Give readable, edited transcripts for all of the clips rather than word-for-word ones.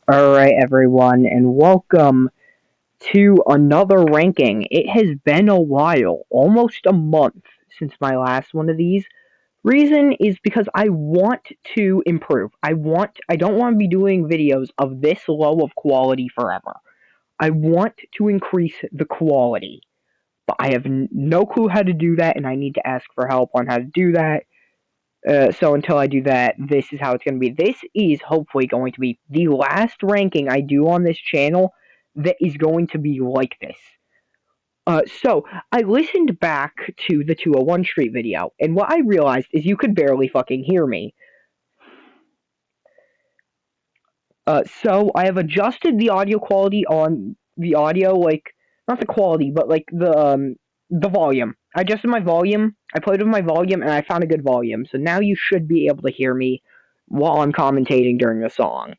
Alright, everyone, and welcome to another ranking. It has been a while, almost a month since my last one of these. Reason is because I want to improve. I don't want to be doing videos of this low of quality forever. I want to increase the quality, but I have no clue how to do that, and I need to ask for help on how to do that. So until I do that, this is how it's going to be. This is hopefully going to be the last ranking I do on this channel that is going to be like this. So I listened back to the 201 Street video, and what I realized is you could barely fucking hear me. So I have adjusted the audio quality on the audio, like, not the quality, but like the volume. I adjusted my volume, I played with my volume, and I found a good volume. So now you should be able to hear me while I'm commentating during the song.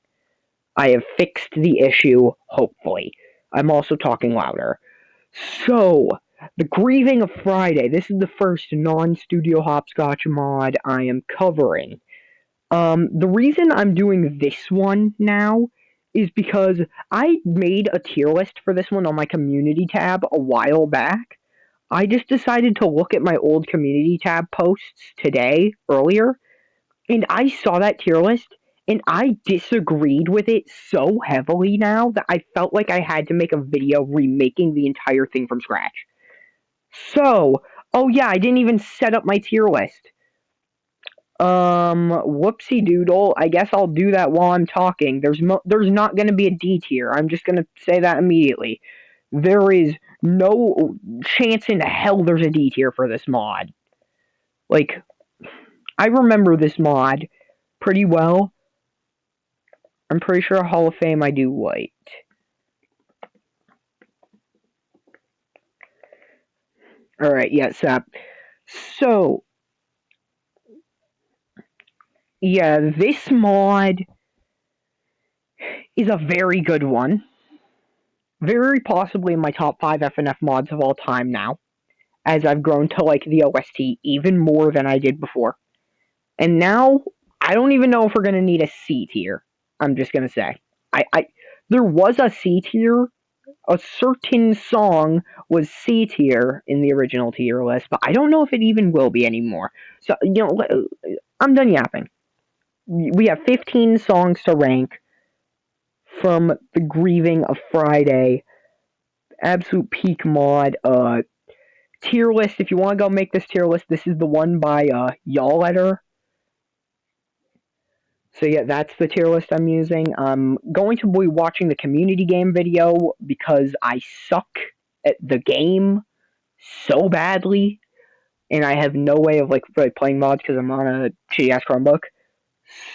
I have fixed the issue, hopefully. I'm also talking louder. So, the Grieving of Friday. This is the first non-studio hopscotch mod I am covering. The reason I'm doing this one now is because I made a tier list for this one on my community tab a while back. I just decided to look at my old community tab posts earlier, and I saw that tier list, and I disagreed with it so heavily now that I felt like I had to make a video remaking the entire thing from scratch. So, oh yeah, I didn't even set up my tier list. Whoopsie doodle. I guess I'll do that while I'm talking. There's not gonna be a D tier. I'm just gonna say that immediately. There is no chance in hell there's a D tier for this mod. Like, I remember this mod pretty well. I'm pretty sure Hall of Fame I do white. Alright, yes, so, yeah, this mod is a very good one. Very possibly in my top 5 FNF mods of all time now, as I've grown to like the OST even more than I did before. And now, I don't even know if we're gonna need a C tier. I'm just gonna say. There was a C tier. A certain song was C tier in the original tier list, but I don't know if it even will be anymore. So, I'm done yapping. We have 15 songs to rank from the Grieving of Friday. Absolute peak mod. Tier list, if you want to go make this tier list, this is the one by Y'all Letter. So yeah, that's the tier list I'm using. I'm going to be watching the community game video because I suck at the game so badly, and I have no way of like playing mods because I'm on a shitty ass Chromebook.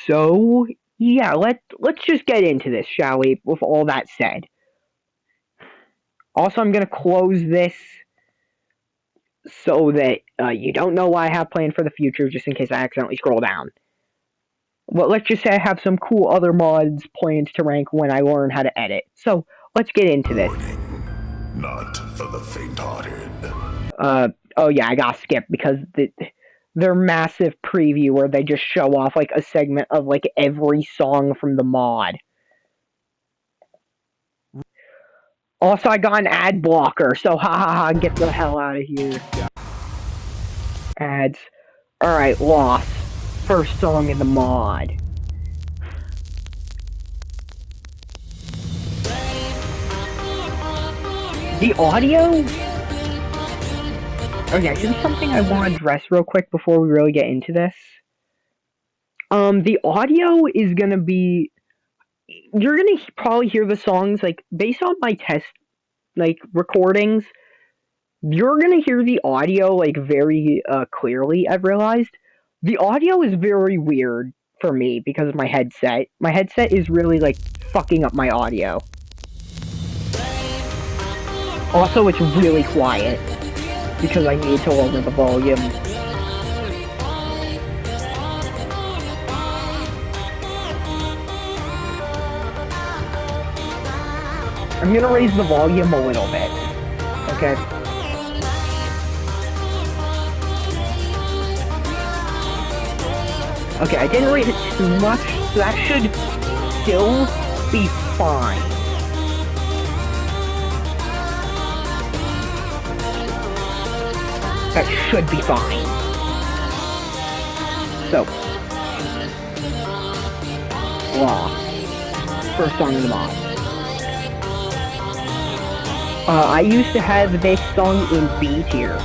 So yeah, let's just get into this, shall we? With all that said, also I'm gonna close this so that you don't know what I have planned for the future, just in case I accidentally scroll down. Well, let's just say I have some cool other mods planned to rank when I learn how to edit. So, let's get into this. Not for the faint-hearted. Oh yeah, I got skipped because their massive preview where they just show off like a segment of like every song from the mod. Also, I got an ad blocker, so get the hell out of here. Ads. Alright, Lost. First song in the mod. The audio? Okay, here's something I want to address real quick before we really get into this. The audio is gonna be... You're gonna probably hear the songs, like, based on my test, like, recordings, you're gonna hear the audio, like, very, clearly, I've realized. The audio is very weird for me because of my headset. My headset is really, like, fucking up my audio. Also, it's really quiet because I need to lower the volume. I'm gonna raise the volume a little bit. Okay. Okay, I didn't raise it too much, so that should still be fine. That should be fine. So, Lost. First song in the mod. I used to have this song in B tier.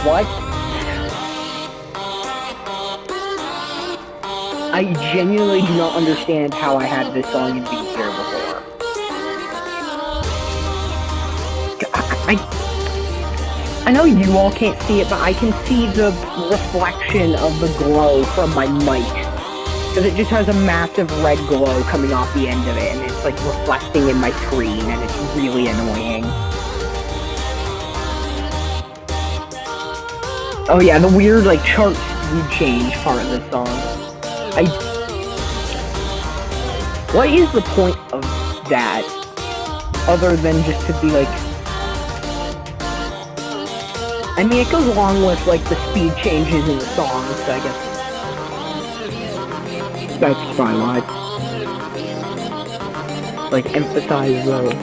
What? I genuinely do not understand how I had this song in B tier before. I know you all can't see it, but I can see the reflection of the glow from my mic. Because it just has a massive red glow coming off the end of it, and it's like reflecting in my screen, and it's really annoying. Oh yeah, the weird like chart speed change part of this song. What is the point of that? Other than just to be like... I mean, it goes along with like the speed changes in the songs, so I guess... That's fine, like emphasize those.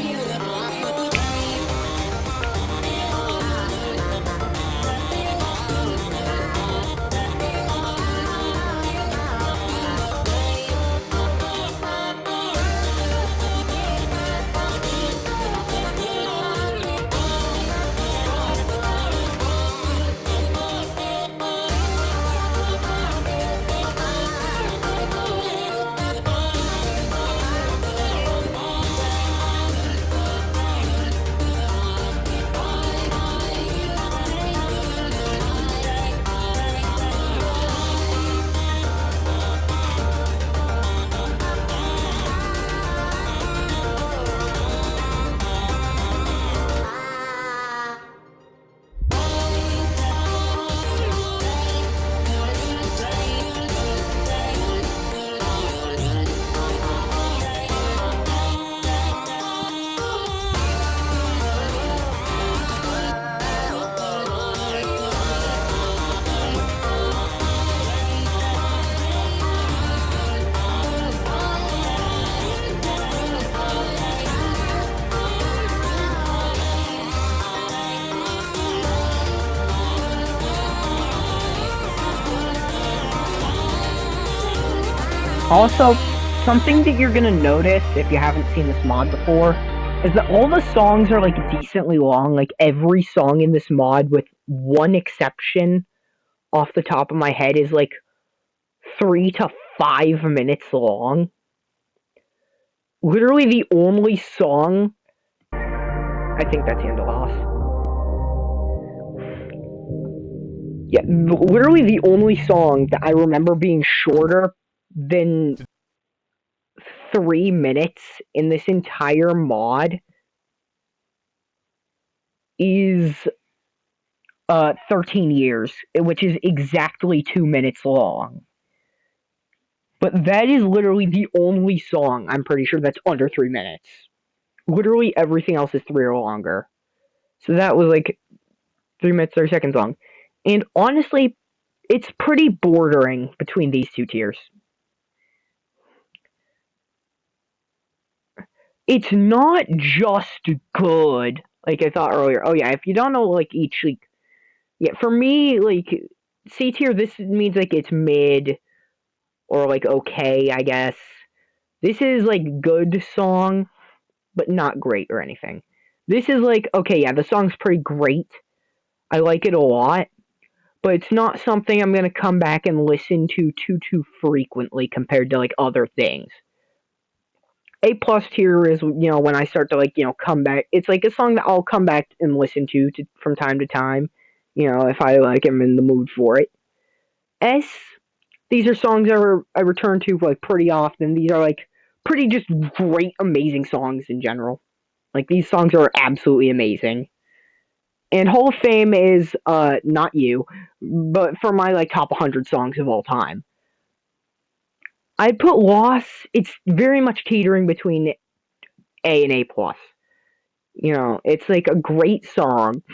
Also, something that you're gonna notice if you haven't seen this mod before is that all the songs are like decently long. Like every song in this mod, with one exception off the top of my head, is like 3 to 5 minutes long. Literally the only song... I think that's the end of Lost. Yeah, literally the only song that I remember being shorter than 3 minutes in this entire mod is 13 Years, which is exactly 2 minutes long. But that is literally the only song, I'm pretty sure, that's under 3 minutes. Literally everything else is 3 or longer. So that was like 3 minutes, 30 seconds long. And honestly, it's pretty bordering between these two tiers. It's not just good, like I thought earlier. Oh yeah, if you don't know like each like... Yeah, for me, like, C tier, this means like it's mid or like okay, I guess. This is like good song, but not great or anything. This is like, okay, yeah, the song's pretty great. I like it a lot, but it's not something I'm gonna come back and listen to too frequently compared to like other things. A plus tier is, you know, when I start to like, you know, come back. It's like a song that I'll come back and listen to from time to time, you know, if I like am in the mood for it. S, these are songs I return to like pretty often. These are like pretty just great, amazing songs in general. Like these songs are absolutely amazing. And Hall of Fame is not you, but for my like top 100 songs of all time. I put Loss. It's very much teetering between A and A plus. You know, it's like a great song.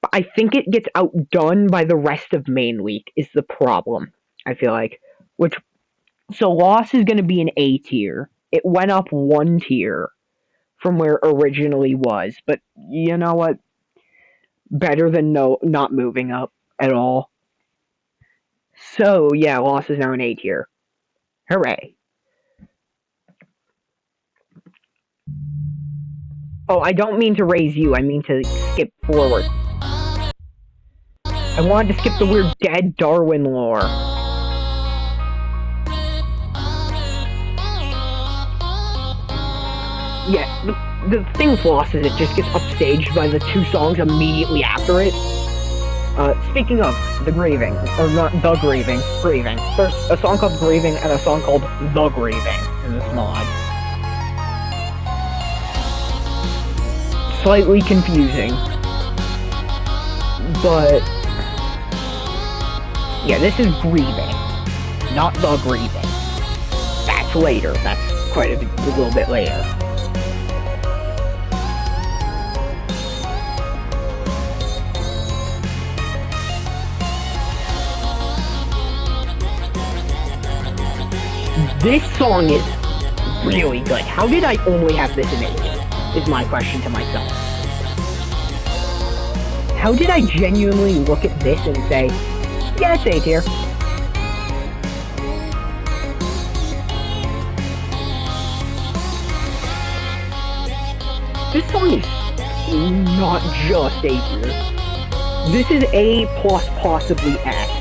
But I think it gets outdone by the rest of main week is the problem. I feel like, which so Lost is going to be an A tier. It went up one tier from where it originally was, but you know what? Better than not moving up at all. So yeah, Lost is now an A tier. Hooray! Oh, I don't mean to raise you. I mean to skip forward. I wanted to skip the weird dead Darwin lore. Yeah, the thing with Lost is it just gets upstaged by the two songs immediately after it. Speaking of the Grieving, or not the Grieving, Grieving. There's a song called Grieving and a song called The Grieving in this mod. Slightly confusing, but yeah, this is Grieving, not The Grieving. That's later. That's quite a little bit later. This song is really good. How did I only have this in 8? Is my question to myself. How did I genuinely look at this and say, yeah, it's 8 here? This song is not just A tier. This is A plus possibly S.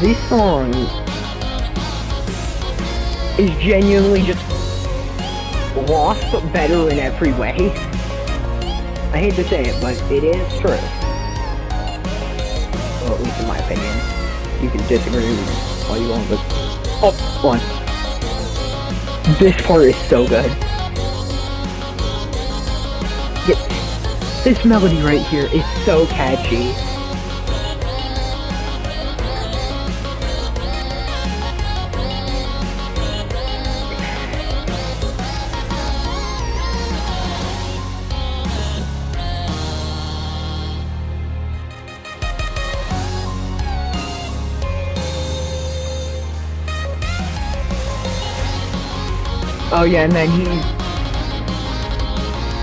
This song is genuinely just Lost, but better in every way. I hate to say it, but it is true. Well, at least in my opinion. You can disagree with all you want, but... Oh, one. This part is so good. Yeah, this melody right here is so catchy. Oh yeah, and then he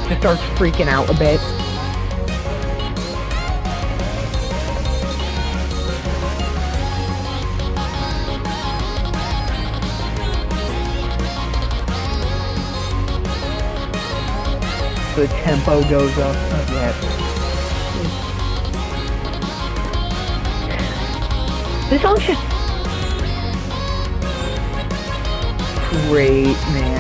just starts freaking out a bit. The tempo goes up. Oh, yeah. This song's just great, man.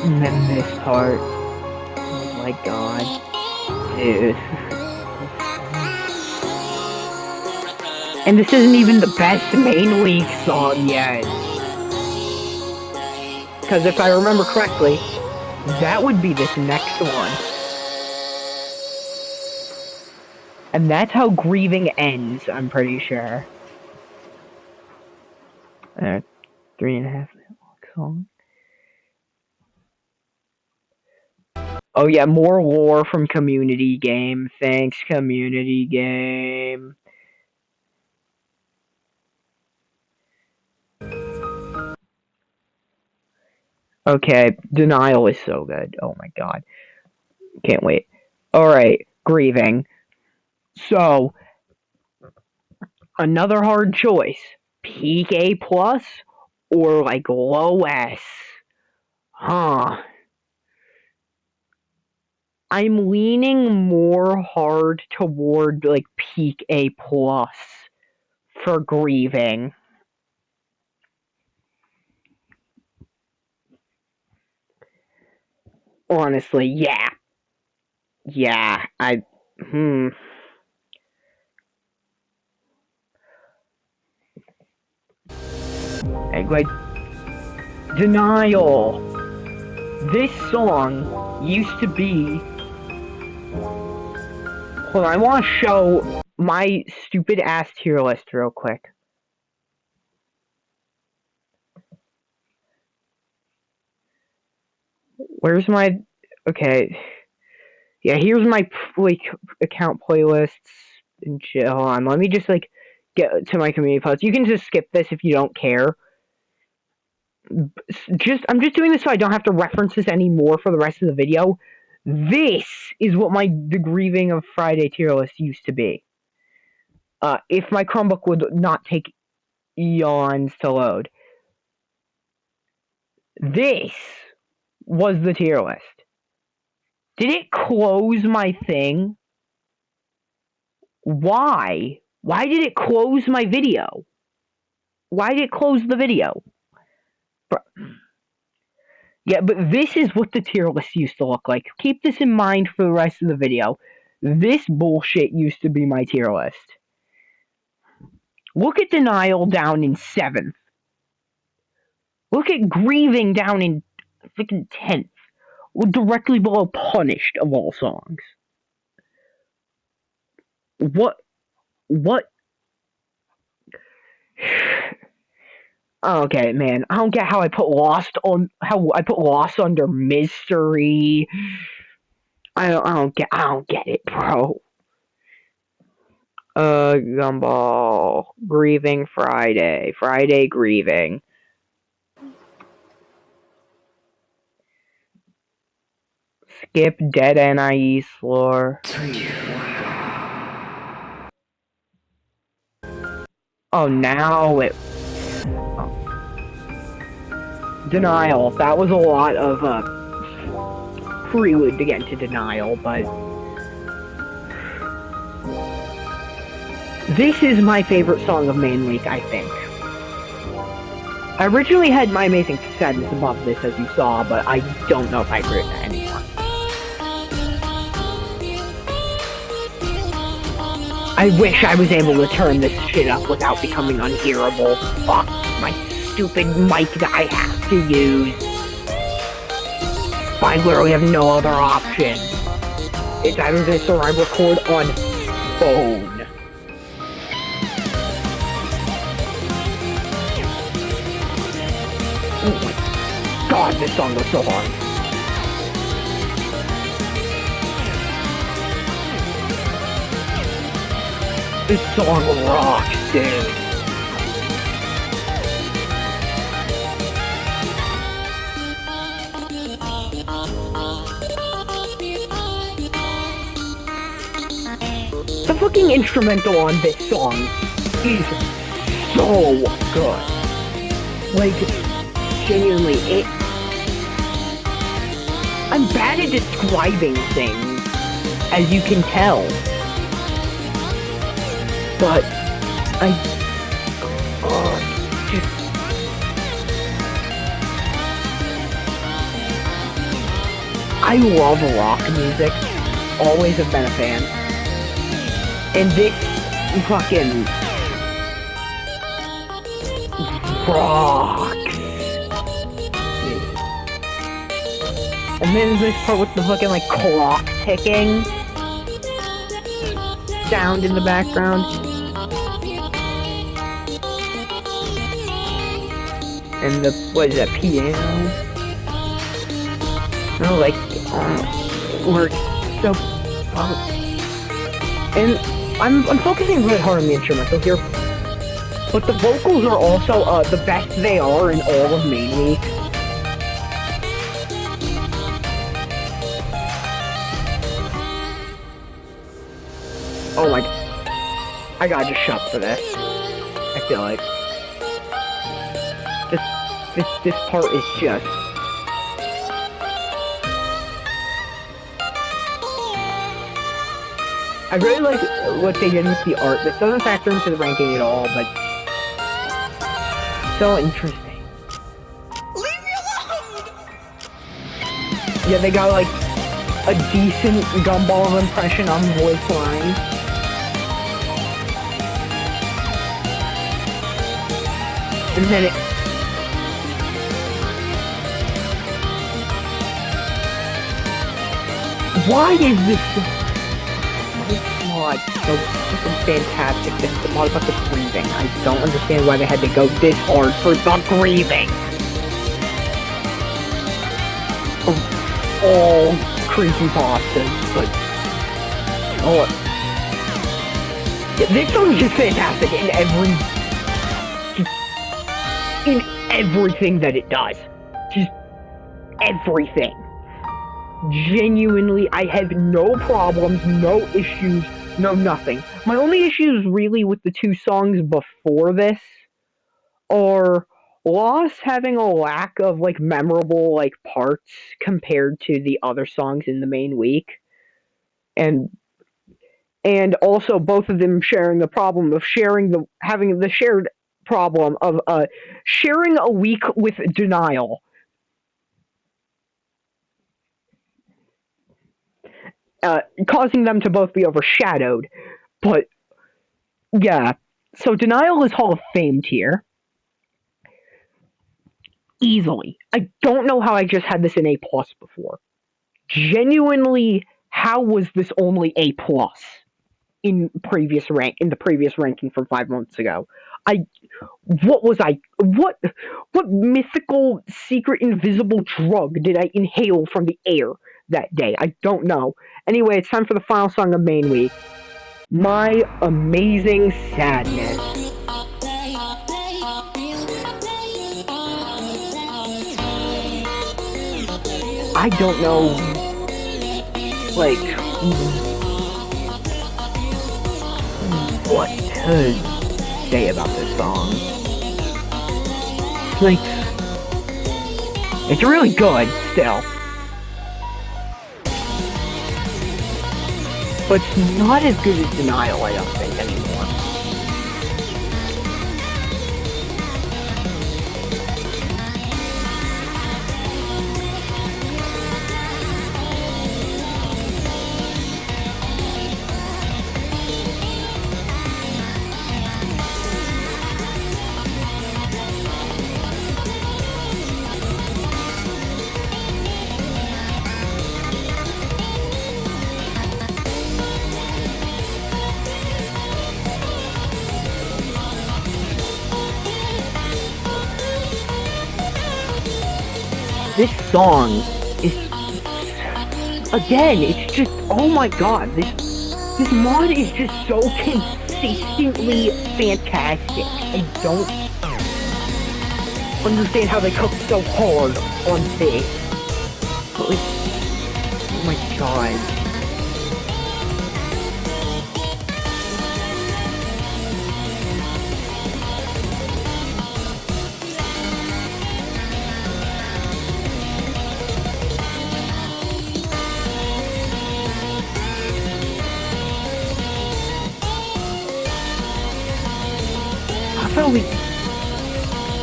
And then this part. Oh my god. Dude. And this isn't even the best main league song yet. Because if I remember correctly, that would be this next one. And that's how Grieving ends, I'm pretty sure. 3.5 minute long song. Oh yeah, more lore from Community Game. Thanks, Community Game. Okay, Denial is so good. Oh my god. Can't wait. Alright, Grieving. So, another hard choice. Peak A plus or like low S? Huh. I'm leaning more hard toward like peak A plus for Grieving. Honestly, yeah. Yeah, like, Denial. This song used to be... Hold on, I want to show my stupid ass tier list real quick. Where's my... Okay. Yeah, here's my, like, account playlists and shit. Hold on, let me just, like, get to my community posts. You can just skip this if you don't care. I'm just doing this so I don't have to reference this anymore for the rest of the video. This is what the Grieving of Friday tier list used to be. If my Chromebook would not take eons to load. This was the tier list. Did it close my thing? Why? Why did it close my video? Why did it close the video? Yeah, but this is what the tier list used to look like. Keep this in mind for the rest of the video. This bullshit used to be my tier list. Look at Denial down in 7th. Look at Grieving down in freaking 10th. Directly below Punished of all songs. What? Okay, man. I don't get how I put Lost under Mystery. I don't get it, bro. Gumball. Grieving Friday. Friday Grieving. Skip Dead NIE Slore. Oh, now it... Oh. Denial. That was a lot of, prelude to get into Denial, but... This is my favorite song of Main Week, I think. I originally had My Amazing Sadness above this, as you saw, but I don't know if I agree with that anymore. I wish I was able to turn this shit up without becoming unhearable. Fuck my stupid mic that I have to use. I literally have no other option. It's either this or I record on phone. Oh my god, this song was so hard. This song rocks, dude. The fucking instrumental on this song is so good. Like, genuinely, I'm bad at describing things, as you can tell. But, I love rock music. Always have been a fan. And this fucking rocks. And then this part with the fucking, like, clock ticking sound in the background. And the, what is that, piano? Oh, like, works so, and I'm focusing really hard on the instrumental here, but the vocals are also, the best they are in all of Main Week. Oh my, I gotta just shut for this. I feel like this part is just... I really like what they did with the art. This doesn't factor into the ranking at all, but so interesting. Leave me alone! Yeah, they got like a decent Gumball impression on voice lines. And then it... Why is this... Oh my god, so fucking fantastic. This is the mod about the Grieving. I don't understand why they had to go this hard for the Grieving. All creepypastas, but... Oh... Yeah, this song is just fantastic in everything that it does. Just everything. Genuinely, I have no problems, no issues, no nothing. My only issues really with the two songs before this are Lost having a lack of like memorable like parts compared to the other songs in the main week. And also both of them sharing the problem of having the shared problem of sharing a week with Denial. Causing them to both be overshadowed. But yeah. So Denial is Hall of Fame tier. Easily. I don't know how I just had this in A plus before. Genuinely, how was this only A plus in the previous ranking from 5 months ago? What mythical secret invisible drug did I inhale from the air that day? I don't know. Anyway, it's time for the final song of main week. My Amazing Sadness. I don't know, like, what to say about this song. Like, it's really good, still. But it's not as good as Denial, I don't think, anymore. This song is, again, it's just, oh my god, this mod is just so consistently fantastic. I don't understand how they cooked so hard on this. But like, oh my god.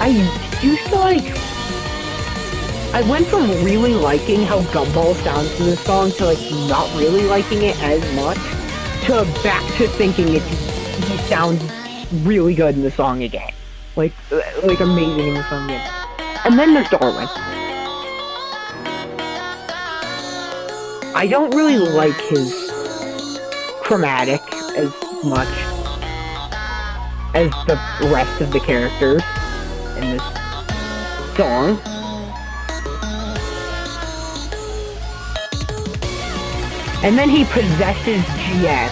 I used to I went from really liking how Gumball sounds in this song to like not really liking it as much to back to thinking he sounds really good in the song again. Like amazing in the song again. And then there's Darwin. I don't really like his chromatic as much as the rest of the characters in this song. And then he possesses GS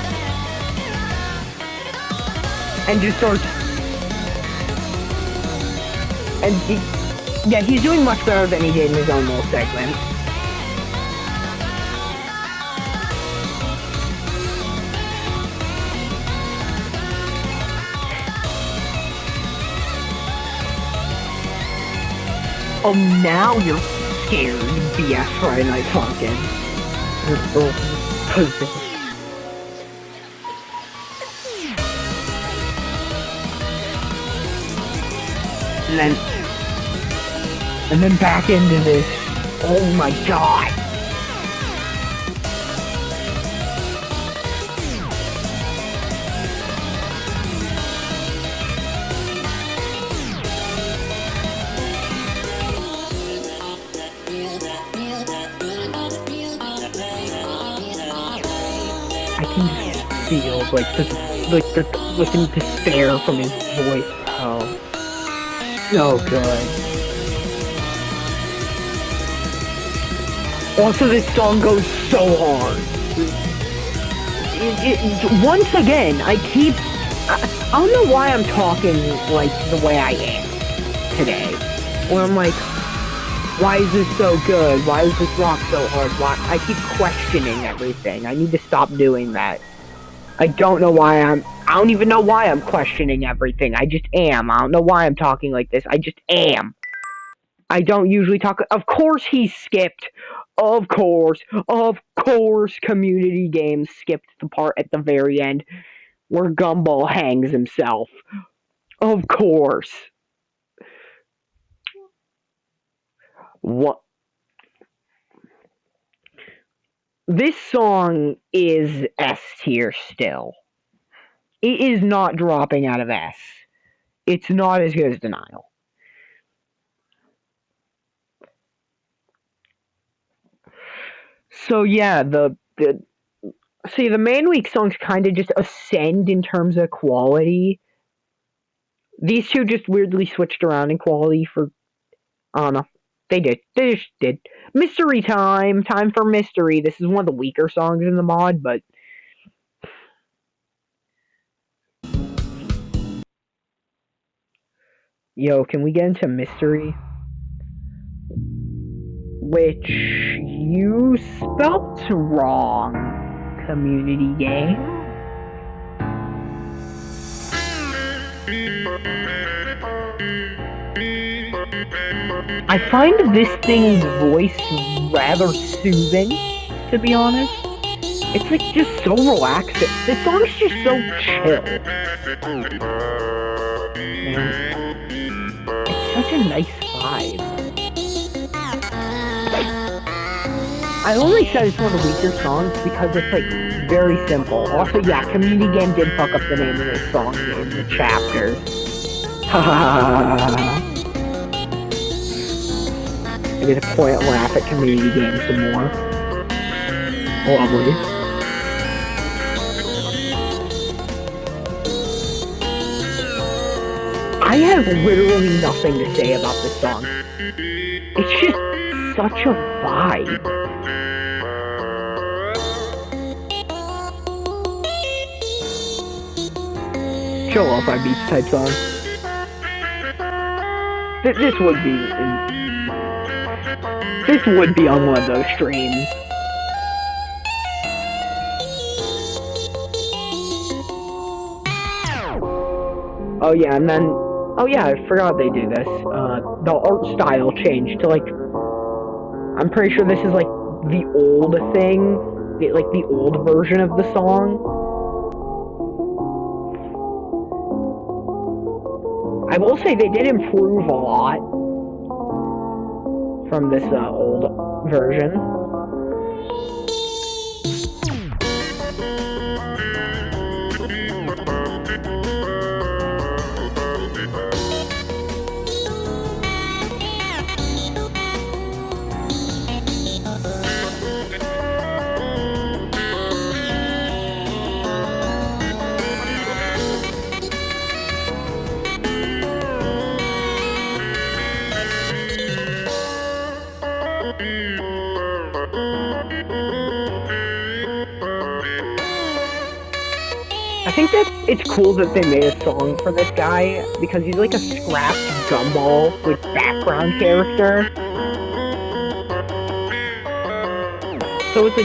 and just starts, and he's doing much better than he did in his own little segment. Oh, now you're scared, BS Friday Night Funkin'. And then back into this. Oh my god. I can just feel the despair from his voice. Oh, so good. Also, this song goes so hard. Once again, I don't know why I'm talking like the way I am today. Where I'm like, why is this so good? Why is this rock so hard? Why? I keep questioning everything. I need to stop doing that. I don't know why I don't even know why I'm questioning everything. I just am. I don't know why I'm talking like this. I just am. I don't usually talk. Of course he skipped. Of course, Community Games skipped the part at the very end where Gumball hangs himself. Of course. What? This song is S tier still. It is not dropping out of S. It's not as good as Denial. So yeah, the main week songs kind of just ascend in terms of quality. These two just weirdly switched around in quality for, I don't know. They did. They just did. Mystery time. Time for mystery. This is one of the weaker songs in the mod, but yo, can we get into mystery? Which you spelt wrong, Community Game. I find this thing's voice rather soothing, to be honest. It's like just so relaxing. This song's just so chill. It's such a nice vibe. I only said it's one of the weaker songs because it's like very simple. Also, yeah, Community Game did fuck up the name of this song in the chapters. I get to point and laugh at Community Game some more. Lovely. I have literally nothing to say about this song. It's just such a vibe. Chill off, I beats type song. This would be on one of those streams. Oh yeah, and then I forgot they do this. The art style changed to like, I'm pretty sure this is like the old thing, like the old version of the song. I will say they did improve a lot from this old version. I think that it's cool that they made a song for this guy because he's like a scrapped Gumball with background character. So it's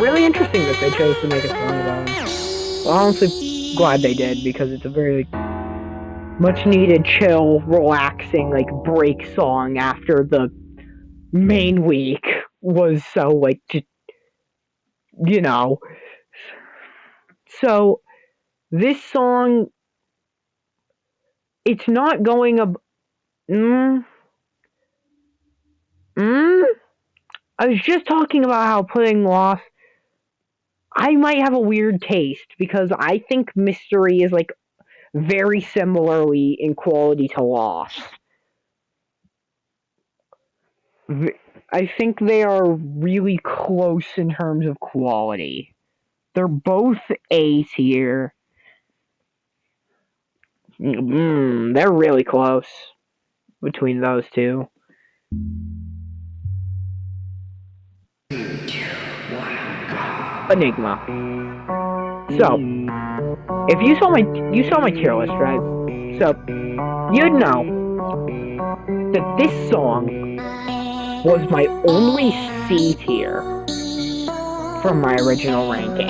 really interesting that they chose to make a song about him. Well, honestly, glad they did because it's a very much needed, chill, relaxing, like break song after the main week was so like just, you know. So this song, it's not going I was just talking about how putting Lost, I might have a weird taste because I think Mystery is like very similarly in quality to Lost. I think they are really close in terms of quality. They're both A tier. They're really close between those two. Enigma. So, if you saw my tier list, right? So, you'd know that this song was my only C tier from my original ranking.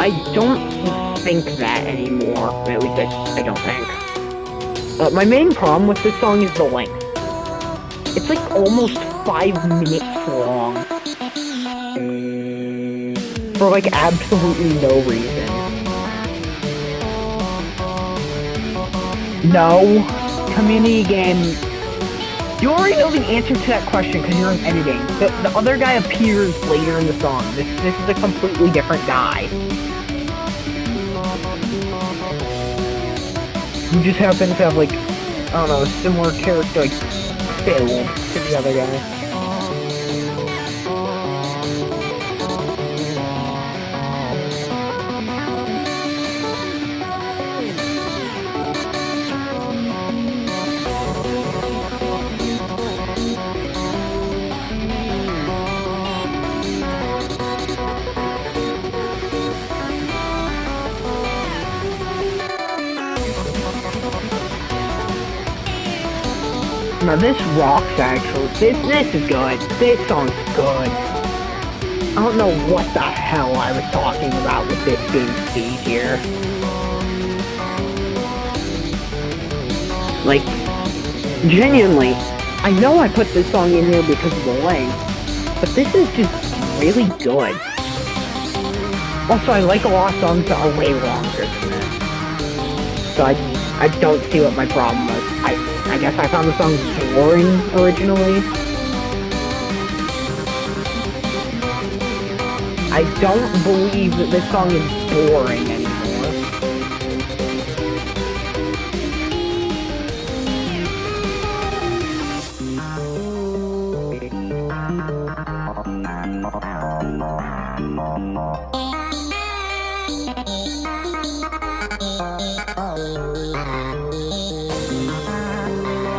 I don't think that anymore. At least I don't think. My main problem with this song is the length. It's like almost 5 minutes long. For like absolutely no reason. No. Community game. You already know the answer to that question because you're in editing. The other guy appears later in the song. This is a completely different guy. Who just happens to have like, I don't know, a similar character like build to the other guy. Now this rocks actually. This is good. This song's good. I don't know what the hell I was talking about with this being C tier. Like, genuinely, I know I put this song in here because of the length, but this is just really good. Also, I like a lot of songs that are way longer than this. So I don't see what my problem was. I guess I found the song boring originally. I don't believe that this song is boring anymore.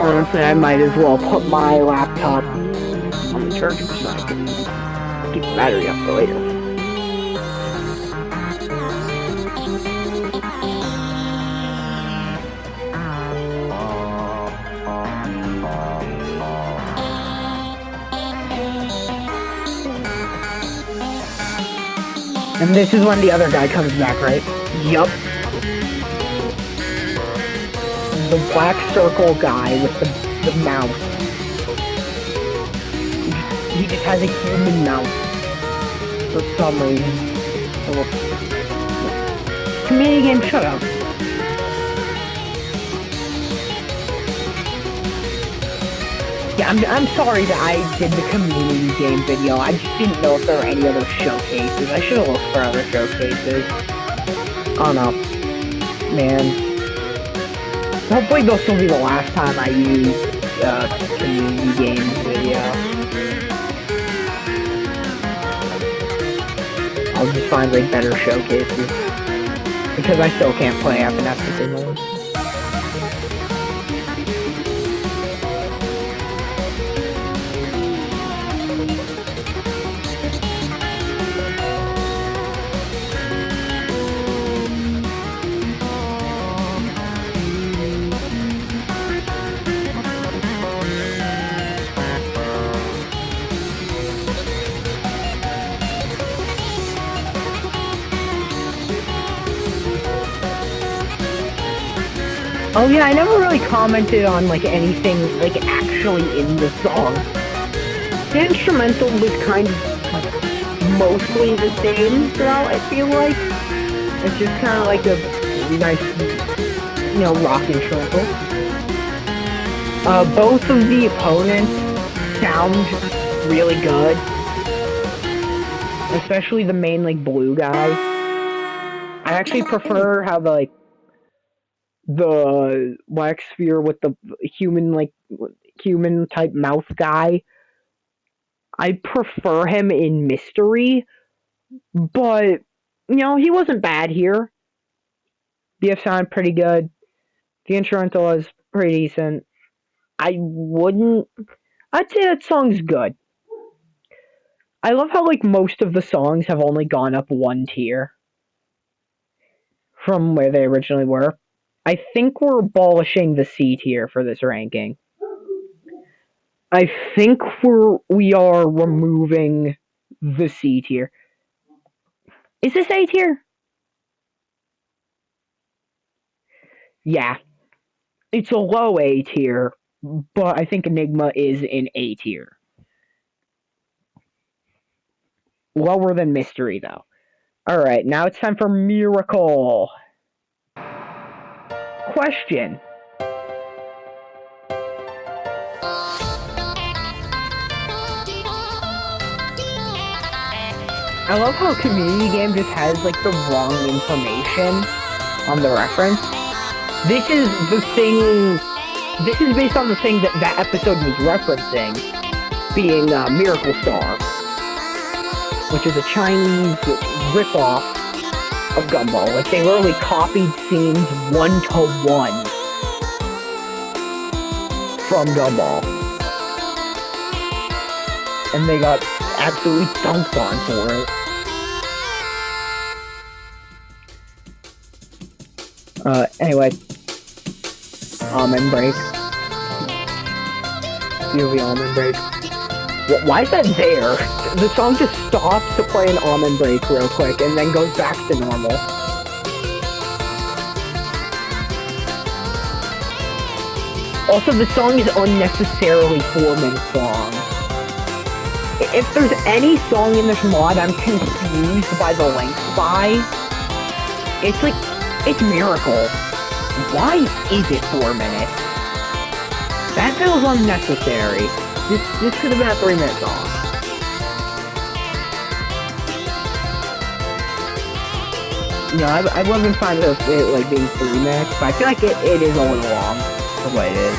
Honestly, I might as well put my laptop on the charger so I can keep the battery up for later. And this is when the other guy comes back, right? Yup. The black circle guy with the mouth. He just has a human mouth. For some reason. Community game, shut up. Yeah, I'm sorry that I did the community game video. I just didn't know if there were any other showcases. I should have looked for other showcases. Oh no. Man. Hopefully this will be the last time I use community game video. I'll just find like better showcases. Because I still can't play FNF mode. Oh yeah, I never really commented on like anything like actually in the song. The instrumental was kind of like mostly the same throughout, I feel like. It's just kind of like a nice, you know, rock instrumental. Both of the opponents sound really good. Especially the main like blue guy. I actually prefer how the wax sphere with the human type mouth guy. I prefer him in Mystery, but he wasn't bad here. BF sounded pretty good. The instrumental was pretty decent. I wouldn't. I'd say that song's good. I love how most of the songs have only gone up one tier from where they originally were. I think we're abolishing the C tier for this ranking. I think we are removing the C tier. Is this A tier? Yeah. It's a low A tier, but I think Enigma is in A tier. Lower than Mystery, though. Alright, now it's time for Miracle. Question. I love how Community Game just has the wrong information on the reference. This is based on the thing that episode was referencing, being Miracle Star, which is a Chinese ripoff of Gumball. They literally copied scenes 1-to-1 from Gumball. And they got absolutely dunked on for it. Anyway. Almond Break. POV Almond Break. Why is that there? The song just stops to play an Almond Break real quick and then goes back to normal. Also, the song is unnecessarily 4-minute long. If there's any song in this mod I'm confused by the length by, it's Miracle. Why is it 4 minutes? That feels unnecessary. This could have been a 3-minute song. I wasn't fine with it being 3 minutes, but I feel like it is a little long the way it is.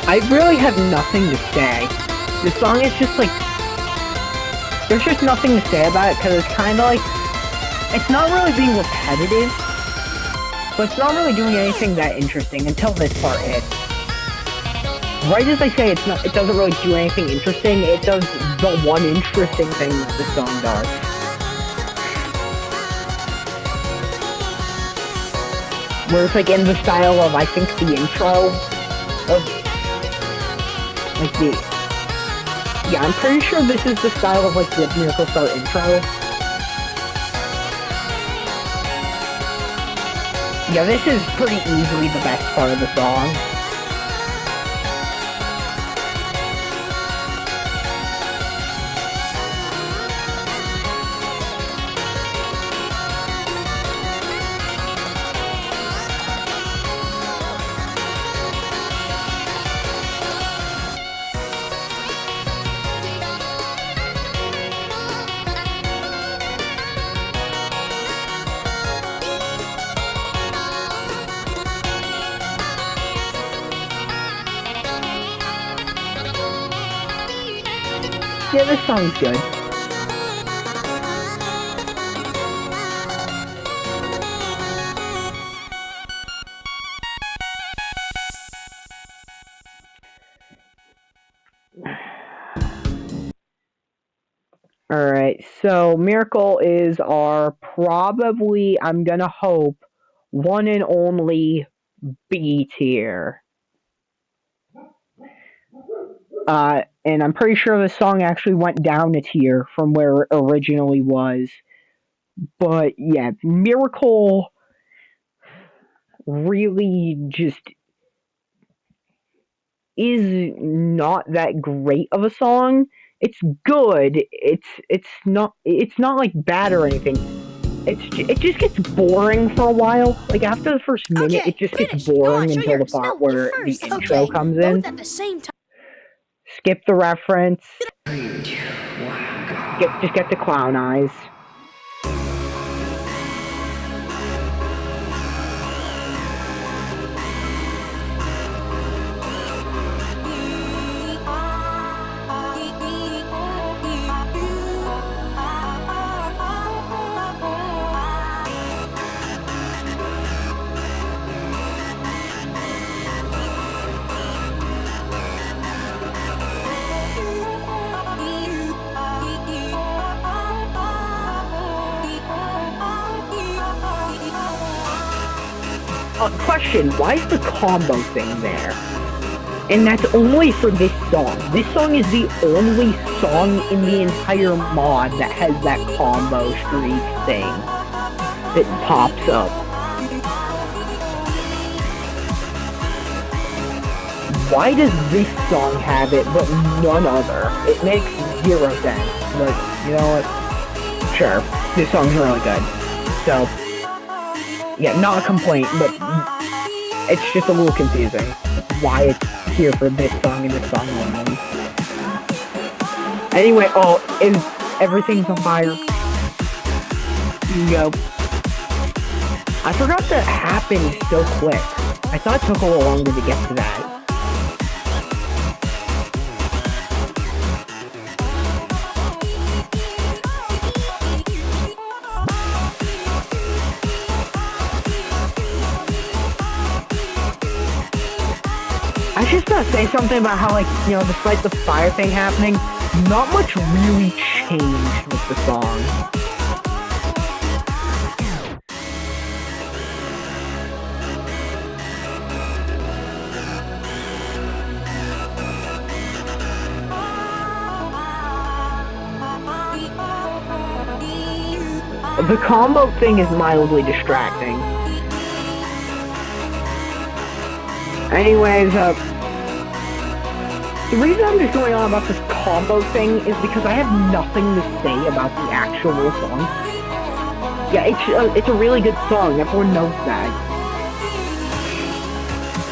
I really have nothing to say. The song is just there's just nothing to say about it, because it's kind of it's not really being repetitive, but it's not really doing anything that interesting until this part hits. Right as I say it doesn't really do anything interesting, it does the one interesting thing that the song does. Where it's in the style of, I think, the intro of yeah, I'm pretty sure this is the style of the Miracle Star intro. Yeah, this is pretty easily the best part of the song. Yeah, this song's good. Alright, so Miracle is our probably, I'm gonna hope, one and only B tier. And I'm pretty sure the song actually went down a tier from where it originally was. But yeah, Miracle really just is not that great of a song. It's good. It's not like bad or anything. It just gets boring for a while. Like after the first minute, Okay, it just gets finish. boring Yours, until the yours. part No, where the first. intro Okay, comes both in. at the same time. Skip the reference. Just get the clown eyes. Question, why is the combo thing there? And that's only for this song. This song is the only song in the entire mod that has that combo streak thing that pops up. Why does this song have it, but none other? It makes zero sense, but you know what? Sure, this song's really good. So, yeah, not a complaint, but it's just a little confusing why it's here for this song and this song only. Anyway, everything's on fire. Go. I forgot that happened so quick. I thought it took a little longer to get to that. I just gotta say something about how, like, you know, despite the fire thing happening, not much really changed with the song. The combo thing is mildly distracting. Anyways, the reason I'm just going on about this combo thing is because I have nothing to say about the actual song. Yeah, it's a really good song, everyone knows that.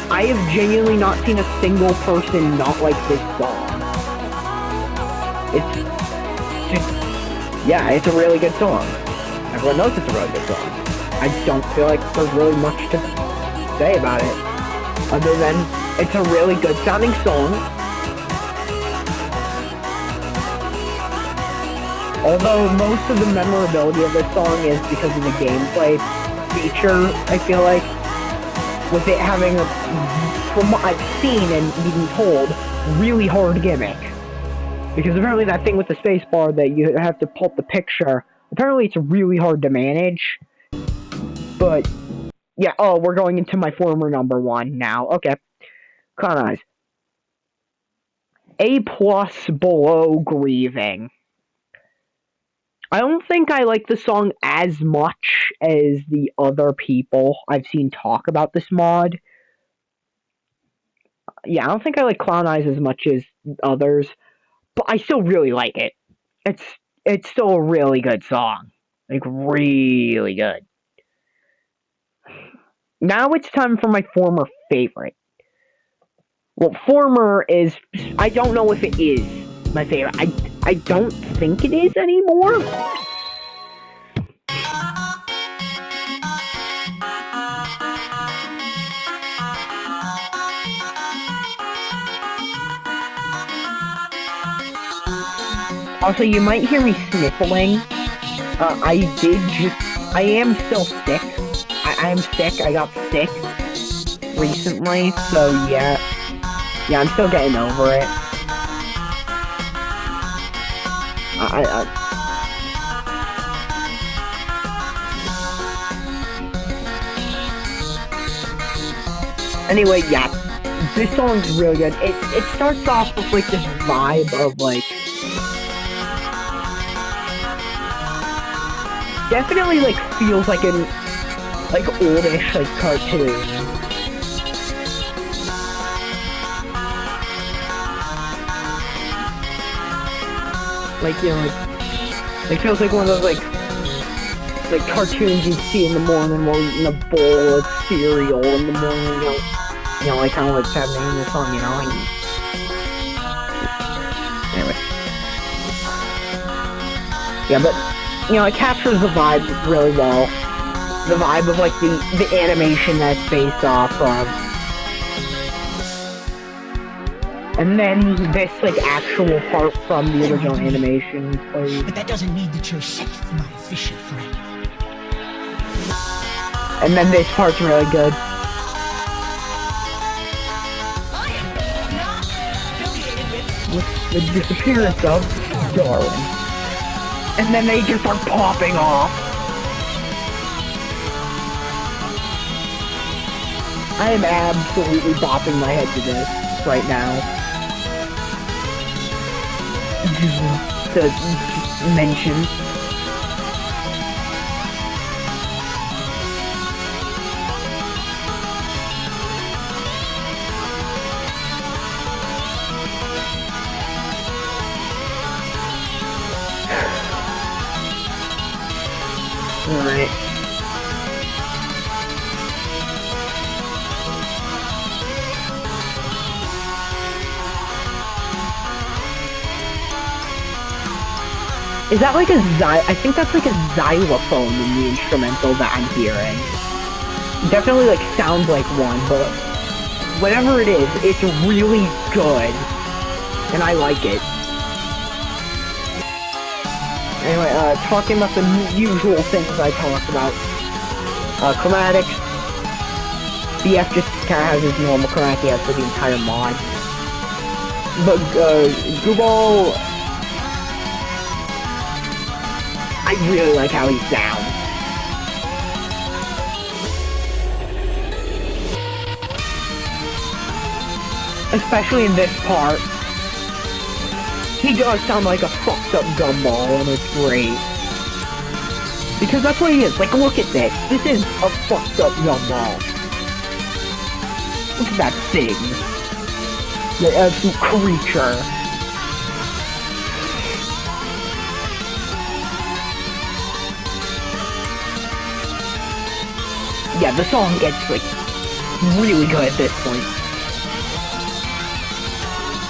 I have genuinely not seen a single person not like this song. Yeah, it's a really good song. Everyone knows it's a really good song. I don't feel like there's really much to say about it. Other than, it's a really good sounding song. Although most of the memorability of this song is because of the gameplay feature, I feel like. With it having, from what I've seen and being told, really hard gimmick. Because apparently that thing with the spacebar that you have to pull up the picture, apparently it's really hard to manage. But, yeah, we're going into my former number one now. Okay. Clown Eyes. A+ below Grieving. I don't think I like the song as much as the other people I've seen talk about this mod. Yeah, I don't think I like Clown Eyes as much as others, but I still really like it. It's still a really good song. Like, really good. Now it's time for my former favorite. Well, former is... I don't know if it is my favorite. I don't think it is anymore. Also, you might hear me sniffling. I am still sick. I'm sick. I got sick recently, so yeah. Yeah, I'm still getting over it. Anyway, yeah, this song's really good. It starts off with like this vibe of like definitely like feels like an like oldish like cartoon. Like, you know, like feels like one of those like cartoons you'd see in the morning while eating a bowl of cereal in the morning, you know, like kind of what's happening in the song, you know. Anyway, yeah, but you know, it captures the vibe really well. The vibe of like the animation that's based off of, and then this like actual part from the original animation plays. But that doesn't mean that you're safe, my fishy friend. And then this part's really good. With the disappearance of Darwin. And then they just start popping off. I am absolutely bopping my head to this right now. To mention. Alright. Is that like a I think that's like a xylophone in the instrumental that I'm hearing. Definitely like sounds like one, but whatever it is, it's really good. And I like it. Anyway, talking about the usual things I talked about. Chromatics. BF just kind of has his normal chromatic he has for the entire mod. But, Gooball, I really like how he sounds. Especially in this part. He does sound like a fucked up gumball, and it's great. Because that's what he is. Like, look at this. This is a fucked up gumball. Look at that thing. The absolute creature. Yeah, the song gets, like, really good at this point.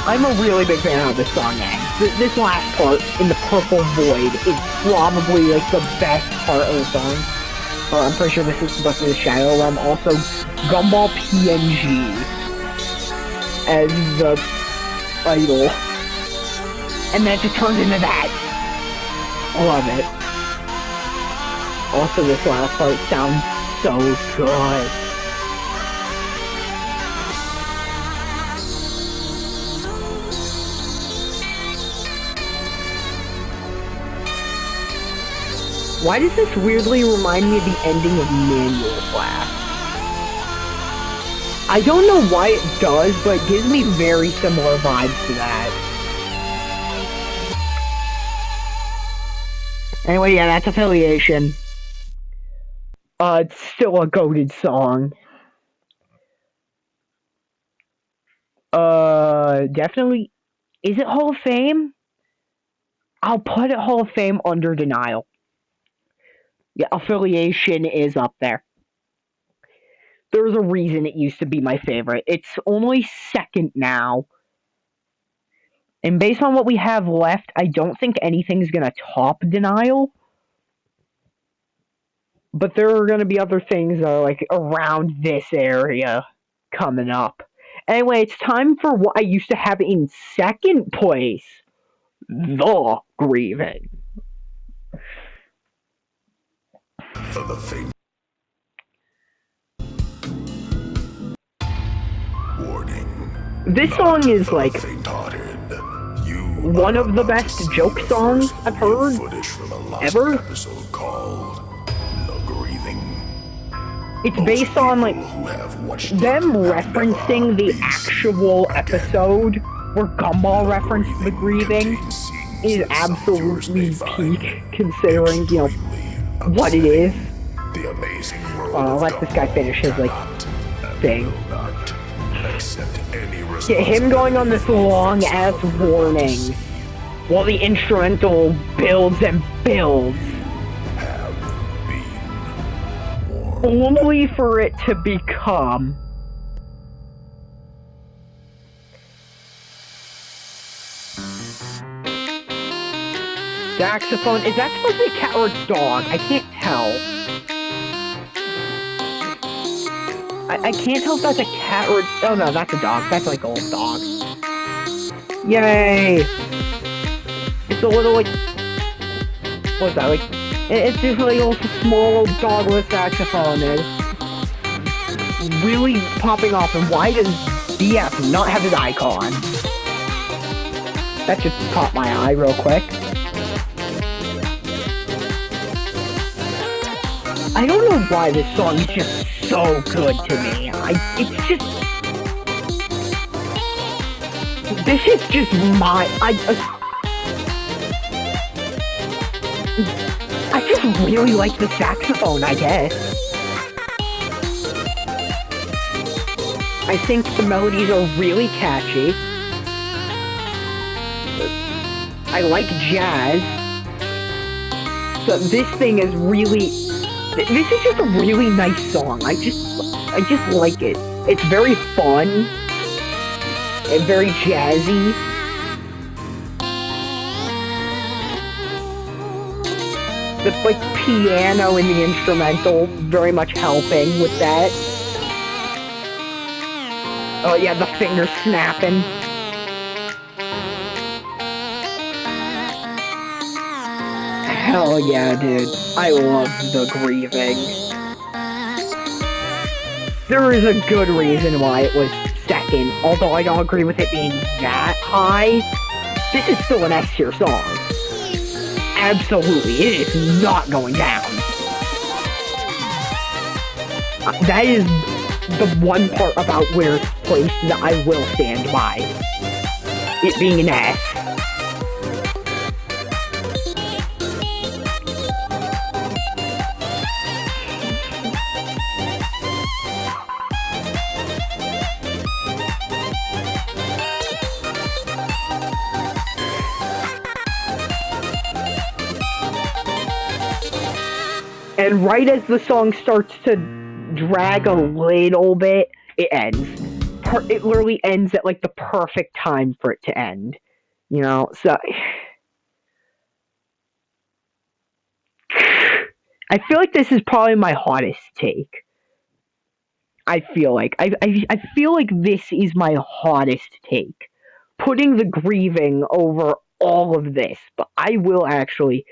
I'm a really big fan of how this song ends. This last part, in the Purple Void, is probably, like, the best part of the song. I'm pretty sure this is supposed to be the Shadow Realm. Also, Gumball PNG as the idol. And then it just turns into that. I love it. Also, this last part sounds so good. Why does this weirdly remind me of the ending of Manual Class? I don't know why it does, but it gives me very similar vibes to that. Anyway, yeah, that's Affiliation. It's still a goated song. Definitely. Is it Hall of Fame? I'll put it Hall of Fame under Denial. Yeah, Affiliation is up there. There's a reason it used to be my favorite. It's only second now. And based on what we have left, I don't think anything's gonna top Denial. But there are gonna be other things that are like around this area coming up. Anyway, it's time for what I used to have in second place. The Grieving. For the faint. Warning. This song is like one of the best joke songs I've heard Footage from a last ever. episode called The Grieving. It's based on, like, Who have watched them have never referencing the been actual again. episode where Gumball referenced the Grieving contains scenes is that some viewers may absolutely find peak, considering, you know, extremely what it upsetting. is. The amazing world I'll of let this guy Gumball finish his, like, cannot and thing. will not accept any Get him going on this responsibility for long-ass events we're about to warning see. while the instrumental builds and builds, Have been warned. only for it to become... Saxophone, is that supposed to be a cat or a dog? I can't tell. I can't tell if that's a cat or... Oh no, that's a dog. That's like a little dog. Yay! It's a little, like... What's that, like... It's just like a little small little dog with a saxophone, and it's really popping off. And why does DF not have his icon? That just caught my eye real quick. I don't know why this song is just so good to me. It's just... This is just my... I just really like the saxophone, I guess. I think the melodies are really catchy. I like jazz. So this thing is really... This is just a really nice song. I just like it. It's very fun and very jazzy. The like piano in the instrumental very much helping with that. Oh yeah, the finger snapping. Hell yeah, dude. I love the Grieving. There is a good reason why it was second, although I don't agree with it being that high. This is still an S tier song. Absolutely, it is not going down. That is the one part about where it's placed that I will stand by. It being an S. And right as the song starts to drag a little bit, it ends. It literally ends at like the perfect time for it to end. You know, so... I feel like this is probably my hottest take. I feel like. I feel like this is my hottest take. Putting the Grieving over all of this. But I will actually...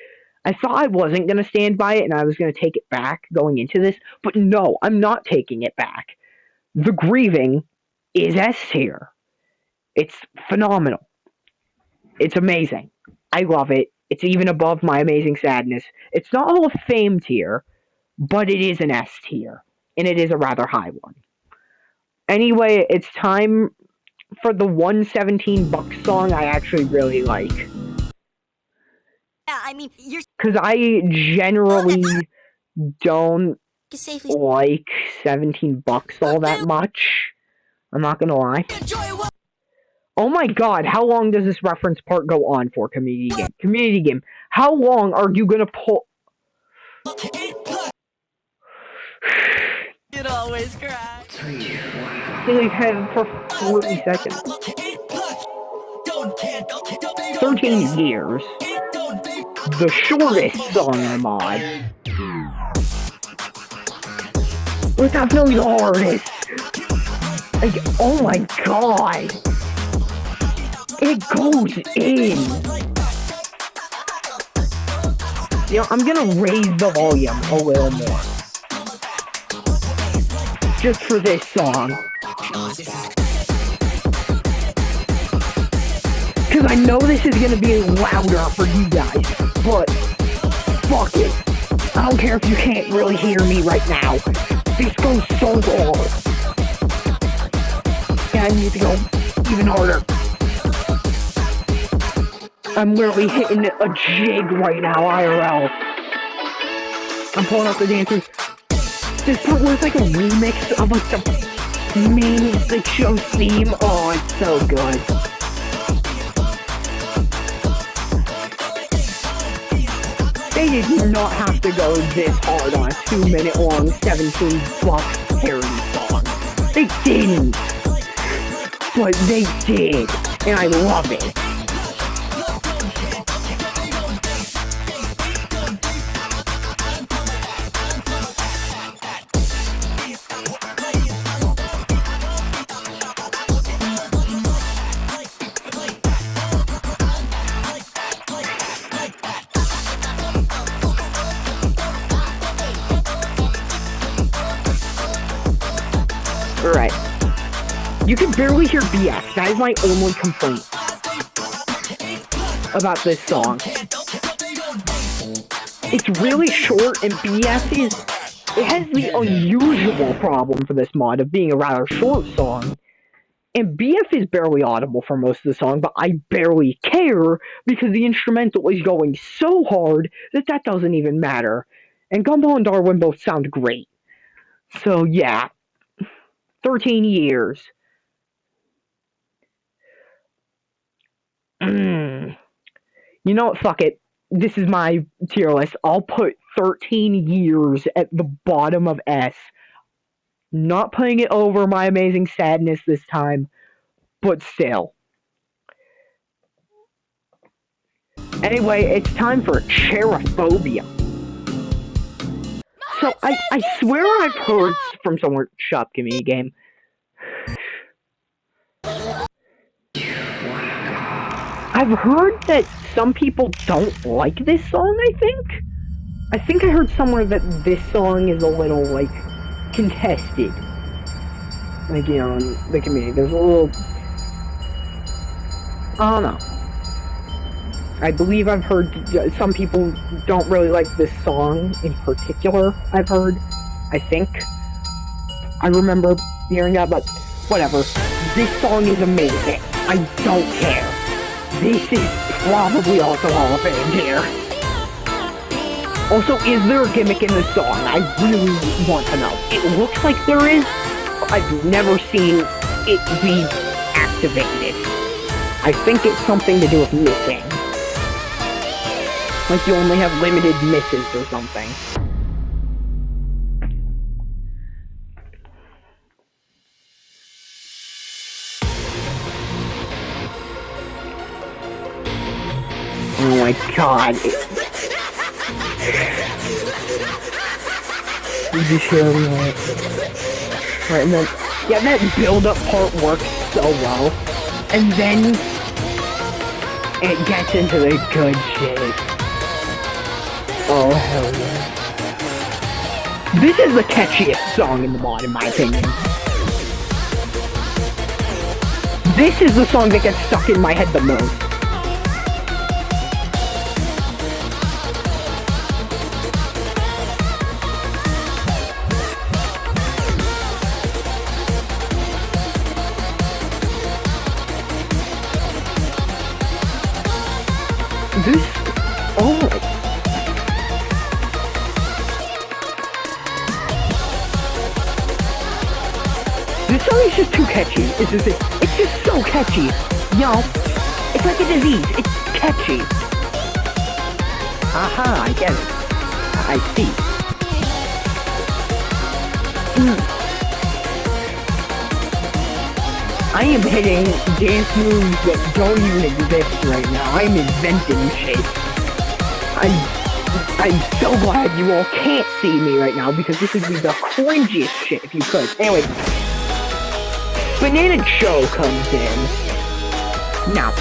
I thought I wasn't going to stand by it and I was going to take it back going into this, but no, I'm not taking it back. The Grieving is S tier. It's phenomenal. It's amazing. I love it. It's even above my Amazing Sadness. It's not Hall of Fame tier, but it is an S tier, and it is a rather high one. Anyway, it's time for the 117 Bucks song I actually really like. I mean, you're... Because I generally don't safely... like 17 Bucks all that much. I'm not gonna lie. Oh my god, how long does this reference part go on for, Community Game? Community Game, how long are you gonna pull... It always cries. They had for 40 seconds. 13 years. The shortest song in the mod. But that's no the hardest. Like, oh my god. It goes in. You know, I'm gonna raise the volume a little more. Just for this song. Because I know this is gonna be louder for you guys, but fuck it. I don't care if you can't really hear me right now. This goes so hard. Yeah, I need to go even harder. I'm literally hitting a jig right now, IRL. I'm pulling up the dancers. This part was like a remix of like the main like show theme. Oh, it's so good. They did not have to go this hard on a 2-minute long 17-buck parody song. They didn't. But they did. And I love it. Alright. You can barely hear BS. That is my only complaint about this song. It's really short, and BS is... It has the unusual problem for this mod of being a rather short song. And BF is barely audible for most of the song, but I barely care because the instrumental is going so hard that that doesn't even matter. And Gumball and Darwin both sound great. So yeah. 13 years. You know what? Fuck it. This is my tier list. I'll put 13 years at the bottom of S. Not putting it over My Amazing Sadness this time, but still. Anyway, it's time for Cherophobia. So, I swear I've heard from somewhere... Shut up, give me a game. I've heard that some people don't like this song, I think? I think I heard somewhere that this song is a little, like, contested. Like, you know, in the community. There's a little... I don't know. I believe I've heard some people don't really like this song in particular, I've heard. I think. I remember hearing that, but whatever. This song is amazing. I don't care. This is probably also Hall of Fame here. Also, is there a gimmick in this song? I really want to know. It looks like there is. I've never seen it be activated. I think it's something to do with missing. Like you only have limited misses or something. Oh my god. You just hear me like... Right, and then... Yeah, that build-up part works so well. And then... It gets into the good shit. Oh, hell yeah. This is the catchiest song in the mod, in my opinion. This is the song that gets stuck in my head the most. This... Oh... This song is just too catchy. It's just so catchy. Yo, it's like a disease. It's catchy. Aha, I get it. I see. I am hitting dance moves that don't even exist right now. I'm inventing shit. I'm so glad you all can't see me right now because this would be the cringiest shit if you could. Anyway. Banana Joe comes in. Now,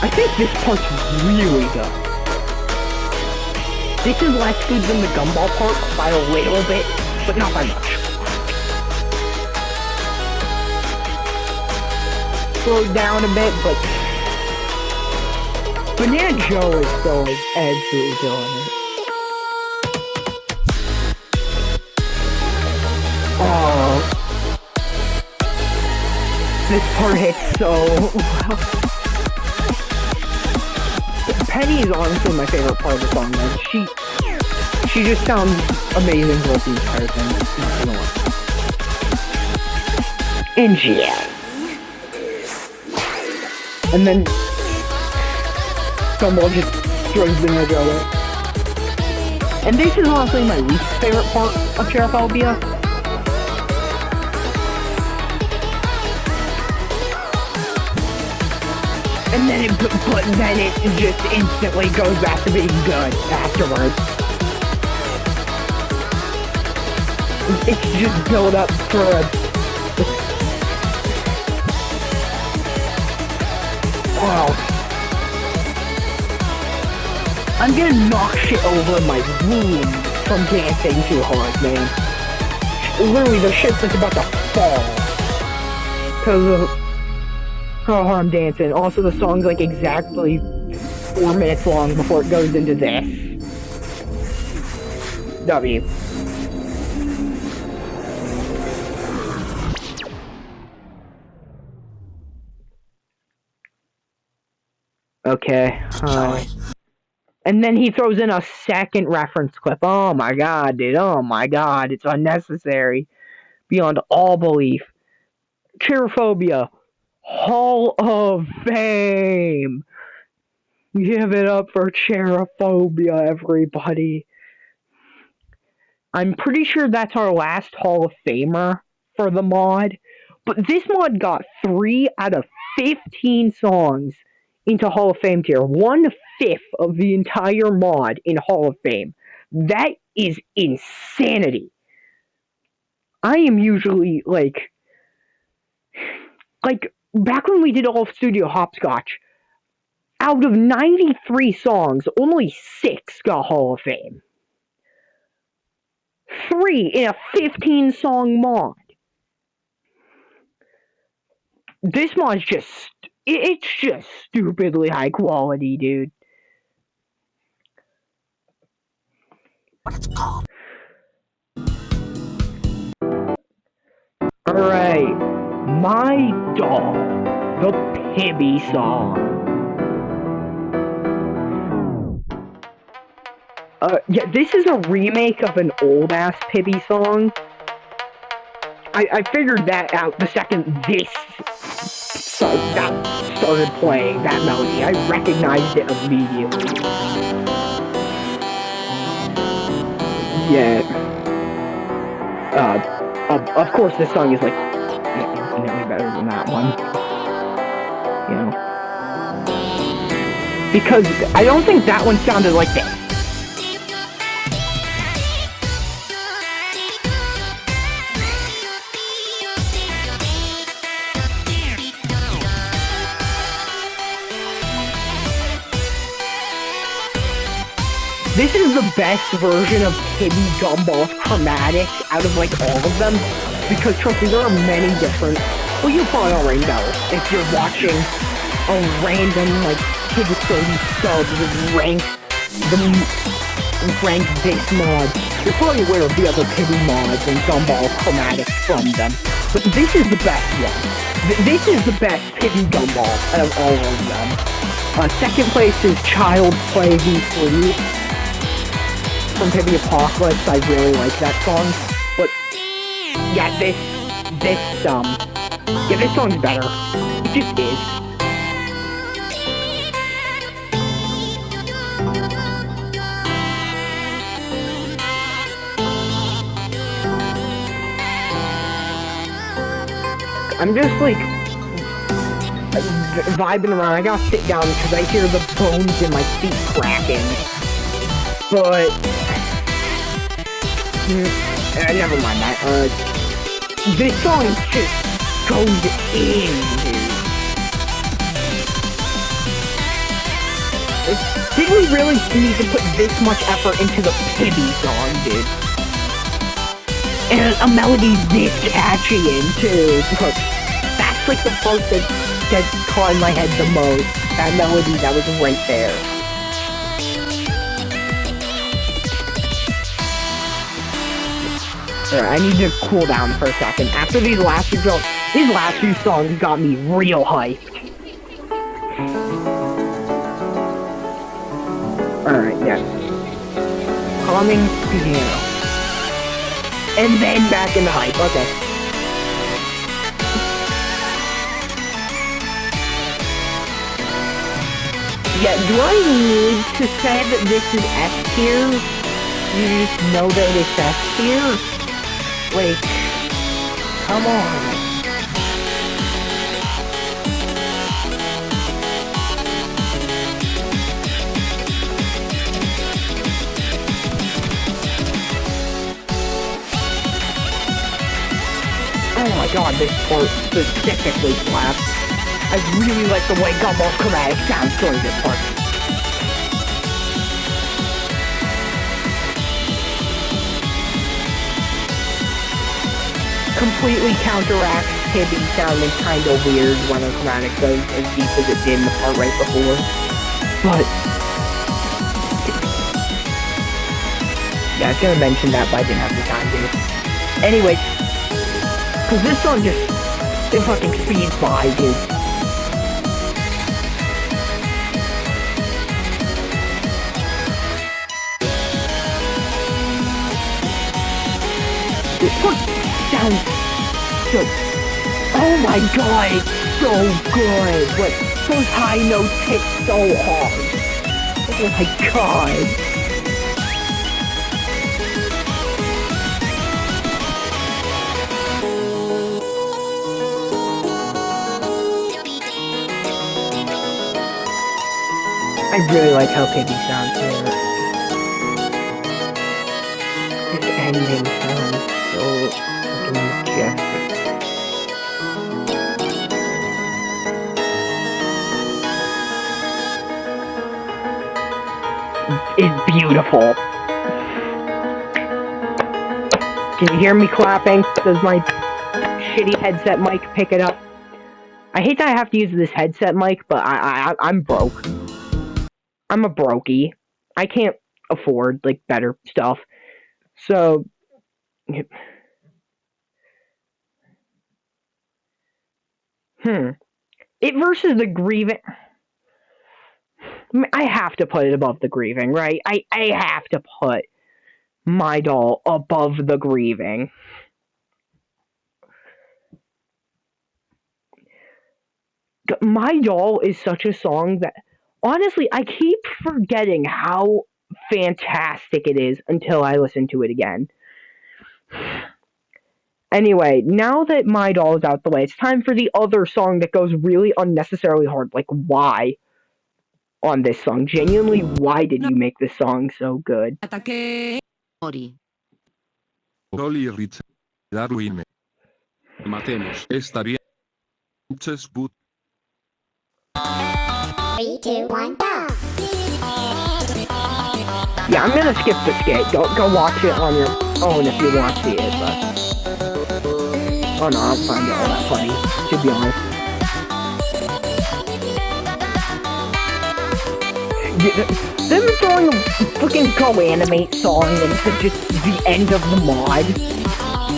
I think this part's really good. This is less good than the Gumball part by a little bit, but not by much. Slowed down a bit, but Banana Joe is still absolutely killing it. this part hits so well. Penny is honestly my favorite part of the song, man. She just sounds amazing throughout the entire thing. Not gonna lie. And yeah. And then Gumball just throws the nigga away. And this is honestly my least favorite part of Cherophobia. And then but then it just instantly goes back to being good afterwards. It's just built up for a... Wow. I'm gonna knock shit over in my room from dancing too hard, man. Literally, the shit's just about to fall. Cause of how hard I'm dancing. Also, the song's like exactly 4 minutes long before it goes into this. W. Okay, and then he throws in a second reference clip. Oh my god, dude. Oh my god, it's unnecessary. Beyond all belief. Cherophobia. Hall of Fame. Give it up for Cherophobia, everybody. I'm pretty sure that's our last Hall of Famer for the mod. But this mod got 3 out of 15 songs into Hall of Fame tier. 1/5 of the entire mod in Hall of Fame. That is insanity. I am usually like back when we did all of Studio Hopscotch, out of 93 songs, only 6 got Hall of Fame. 3 in a 15-song mod. This mod's just... It's just stupidly high quality, dude. Alright. My Doll. The Pibby song. Yeah, this is a remake of an old-ass Pibby song. I figured that out the second that started playing, that melody. I recognized it immediately. Yeah. Of course this song is like infinitely better than that one. You know. Because I don't think that one sounded like this. This is the best version of Pibby Gumball's chromatics out of like all of them, because trust me, there are many different. Well, you probably already know if you're watching a random like Pibby subs rank this mod. You're probably aware of the other Pibby mods and Gumball chromatics from them, but this is the best one. This is the best Pibby Gumball out of all of them. Second place is Child Play V3. From Pibby Apocalypse. I really like that song, but yeah, this song's better. It just is. I'm just like vibing around. I gotta sit down because I hear the bones in my feet cracking. But never mind that. This song just goes in, dude. Did we really need to put this much effort into the Pibby song, dude? And a melody this catchy in, too. Look, that's like the part that caught in my head the most. That melody that was right there. Alright, I need to cool down for a second. After these last two These last few songs got me real hyped. Alright, yeah. Calming piano. And then back in the hype, okay. Yeah, do I need to say that this is S tier? You just know that it's S tier? Like, come on. Oh my god, this part specifically slaps. I really like the way Gumball's chromatic sounds during this part. Completely counteracts Tibby sounding kinda weird when a chromatic goes as deep as it did in the part right before. But yeah, I was gonna mention that, but I didn't have the time to. Anyways, cause this song just, it fucking speeds by, dude. This one sounds so, oh my god, it's so good. Like, those high notes hit so hard. Oh my god. I really like how Piggy sounds here. This ending sounds so fucking majestic. It's beautiful. Can you hear me clapping? Does my shitty headset mic pick it up? I hate that I have to use this headset mic, but I'm broke. I'm a brokey. I can't afford, like, better stuff. So, it versus the Grieving. I have to put it above the Grieving, right? I have to put My Doll above the Grieving. My Doll is such a song that, honestly, I keep forgetting how fantastic it is until I listen to it again. Anyway, now that My Doll is out the way, it's time for the other song that goes really unnecessarily hard. Like, why on this song? Genuinely, why did you make this song so good? Ataque. Mori. Oli Rich. Darwin. Matemos. Estaría. Chesput. 3, 2, 1, go! Yeah, I'm gonna skip the skit. Go watch it on your own if you want to see it, but... Oh no, I'll find it all that funny, to be honest. Them throwing a fucking Go Animate song into just the end of the mod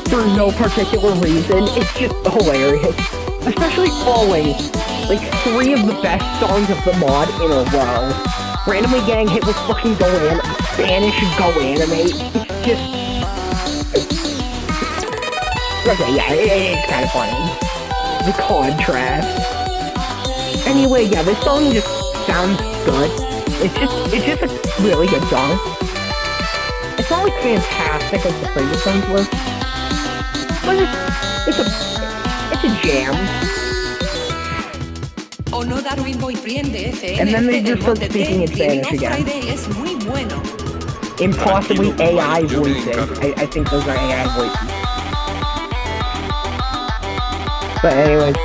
for no particular reason, it's just hilarious. Especially following, like, 3 of the best songs of the mod in a row. Randomly Gang hit with fucking Spanish Go Animate. It's just... Okay, yeah, it's kind of funny. The contrast. Anyway, yeah, this song just sounds good. It's just a really good song. It's not like fantastic like the previous songs were, but it's a jam. And then they just start speaking in Spanish again. Impossibly AI voices. I think those are AI voices. But anyways.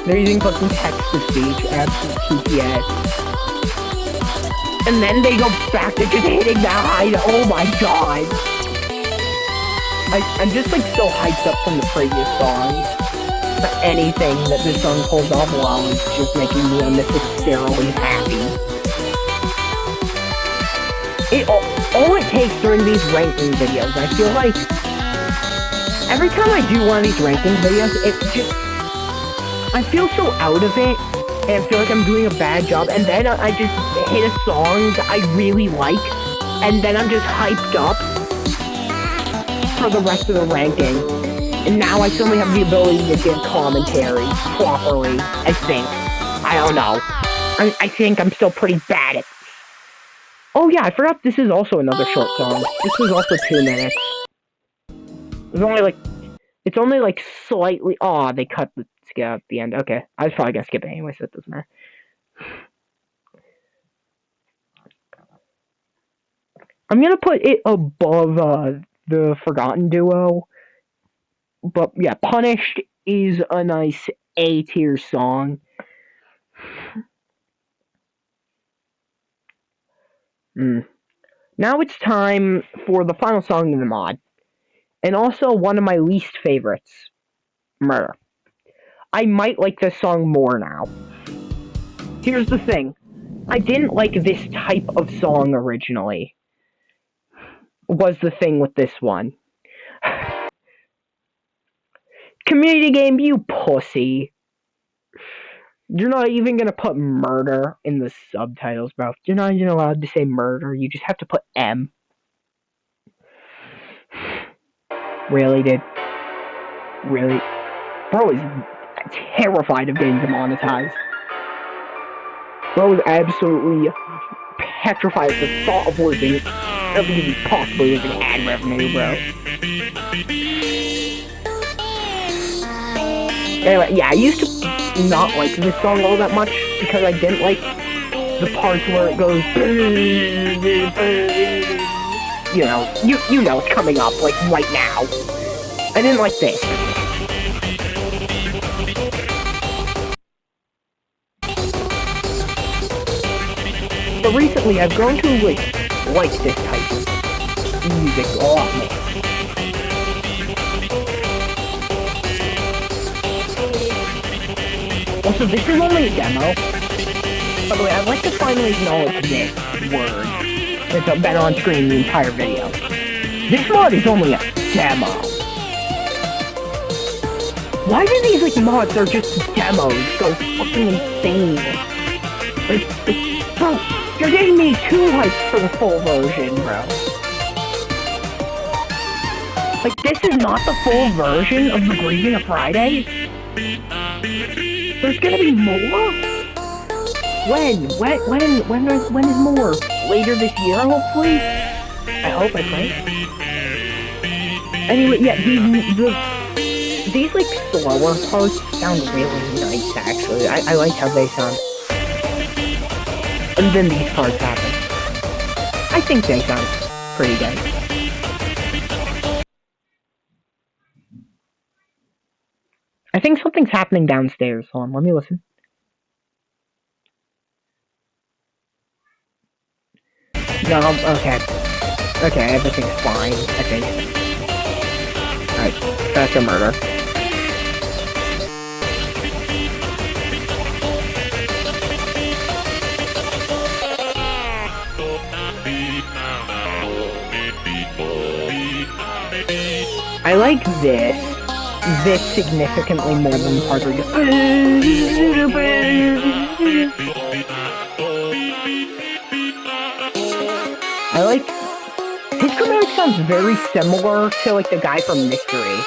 They're using fucking text-to-speech, absolute TTS. And then they go back to just hitting that high note. Oh my god! I'm just like so hyped up from the previous songs. But anything that this song pulls off well is just making me unnecessarily happy. All it takes during these ranking videos, I feel like Every time I do one of these ranking videos, it just... I feel so out of it, and I feel like I'm doing a bad job, and then I just hit a song that I really like, and then I'm just hyped up for the rest of the ranking. And now I suddenly have the ability to give commentary properly, I think. I don't know. I think I'm still pretty bad at this. Oh yeah, I forgot this is also another short song. This was also 2 minutes. It's only like slightly... Aw, they cut the skip at the end. Okay, I was probably gonna skip it anyway, so it doesn't matter. I'm gonna put it above the Forgotten Duo. But yeah, Punished is a nice A-tier song. Now it's time for the final song in the mod. And also one of my least favorites. Murder. I might like this song more now. Here's the thing. I didn't like this type of song originally. Was the thing with this one. Community game, you pussy. You're not even gonna put murder in the subtitles, bro. You're not even allowed to say murder. You just have to put M. Really, dude? Really? Bro is terrified of getting demonetized. Bro is absolutely petrified at the thought of losing, possibly losing ad revenue, bro. Anyway, yeah, I used to not like this song all that much because I didn't like the parts where it goes, you know it's coming up, like, right now. I didn't like this. But recently, I've grown to, like this type of music a lot more. Also, this is only a demo. By the way, I'd like to finally acknowledge this word that's been on screen the entire video. This mod is only a demo. Why do these, mods that are just demos go fucking insane? Bro, you're getting me too hyped for the full version, bro. This is not the full version of the Grieving of Friday? There's gonna be more? When? When is more? Later this year, hopefully? I hope, I pray. Anyway, yeah, these slower parts sound really nice, actually. I like how they sound. And then these parts happen. I think they sound pretty good. I think something's happening downstairs. Hold on, let me listen. No, okay. Okay, everything's fine, I think. Alright, that's a murder. I like this significantly more than the part where you I like his dramatic sounds very similar to the guy from Mystery.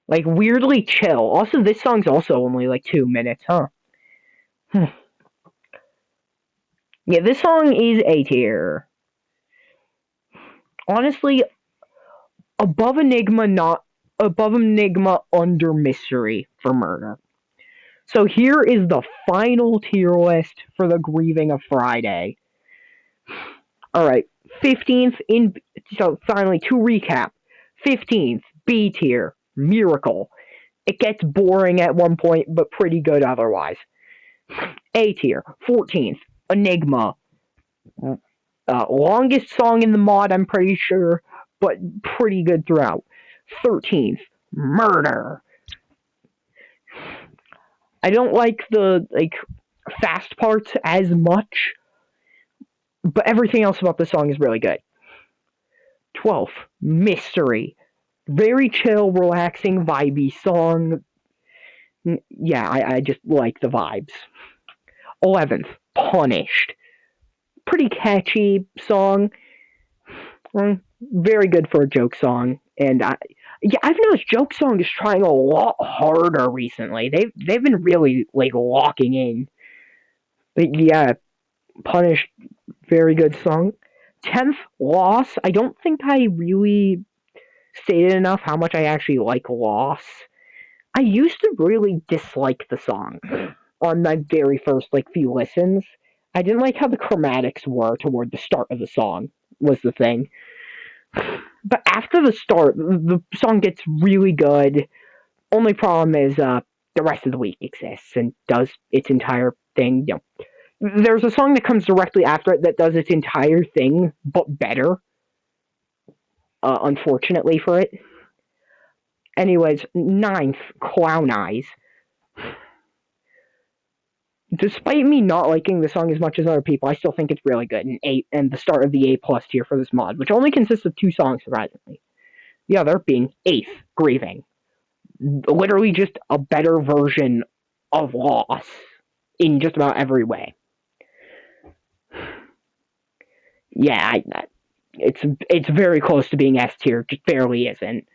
Weirdly chill. Also, this song's also only 2 minutes, huh? Yeah, this song is A tier. Honestly, above Enigma, under Mystery for Murder. So here is the final tier list for the Grieving of Friday. Alright, 15th so finally, to recap. 15th, B tier, Miracle. It gets boring at one point, but pretty good otherwise. A tier, 14th, Enigma. Longest song in the mod, I'm pretty sure, but pretty good throughout. 13th, Murder. I don't like the, fast parts as much, but everything else about the song is really good. 12th, Mystery. Very chill, relaxing, vibey song. Yeah, I just like the vibes. 11th, Punished. Pretty catchy song. Very good for a joke song. And yeah, I've noticed joke song is trying a lot harder recently. They've been really like locking in. But yeah, Punished, very good song. 10th, Loss. I don't think I really stated enough how much I actually like Loss. I used to really dislike the song on my very first like few listens. I didn't like how the chromatics were toward the start of the song, was the thing. But after the start, the song gets really good. Only problem is the rest of the week exists and does its entire thing. You know, there's a song that comes directly after it that does its entire thing, but better. Unfortunately for it. Anyways, 9th, Clown Eyes. Despite me not liking the song as much as other people, I still think it's really good, and the start of the A+ tier for this mod, which only consists of 2 songs, surprisingly. The other being 8th, Grieving. Literally just a better version of Loss in just about every way. Yeah, it's very close to being S tier, just barely isn't.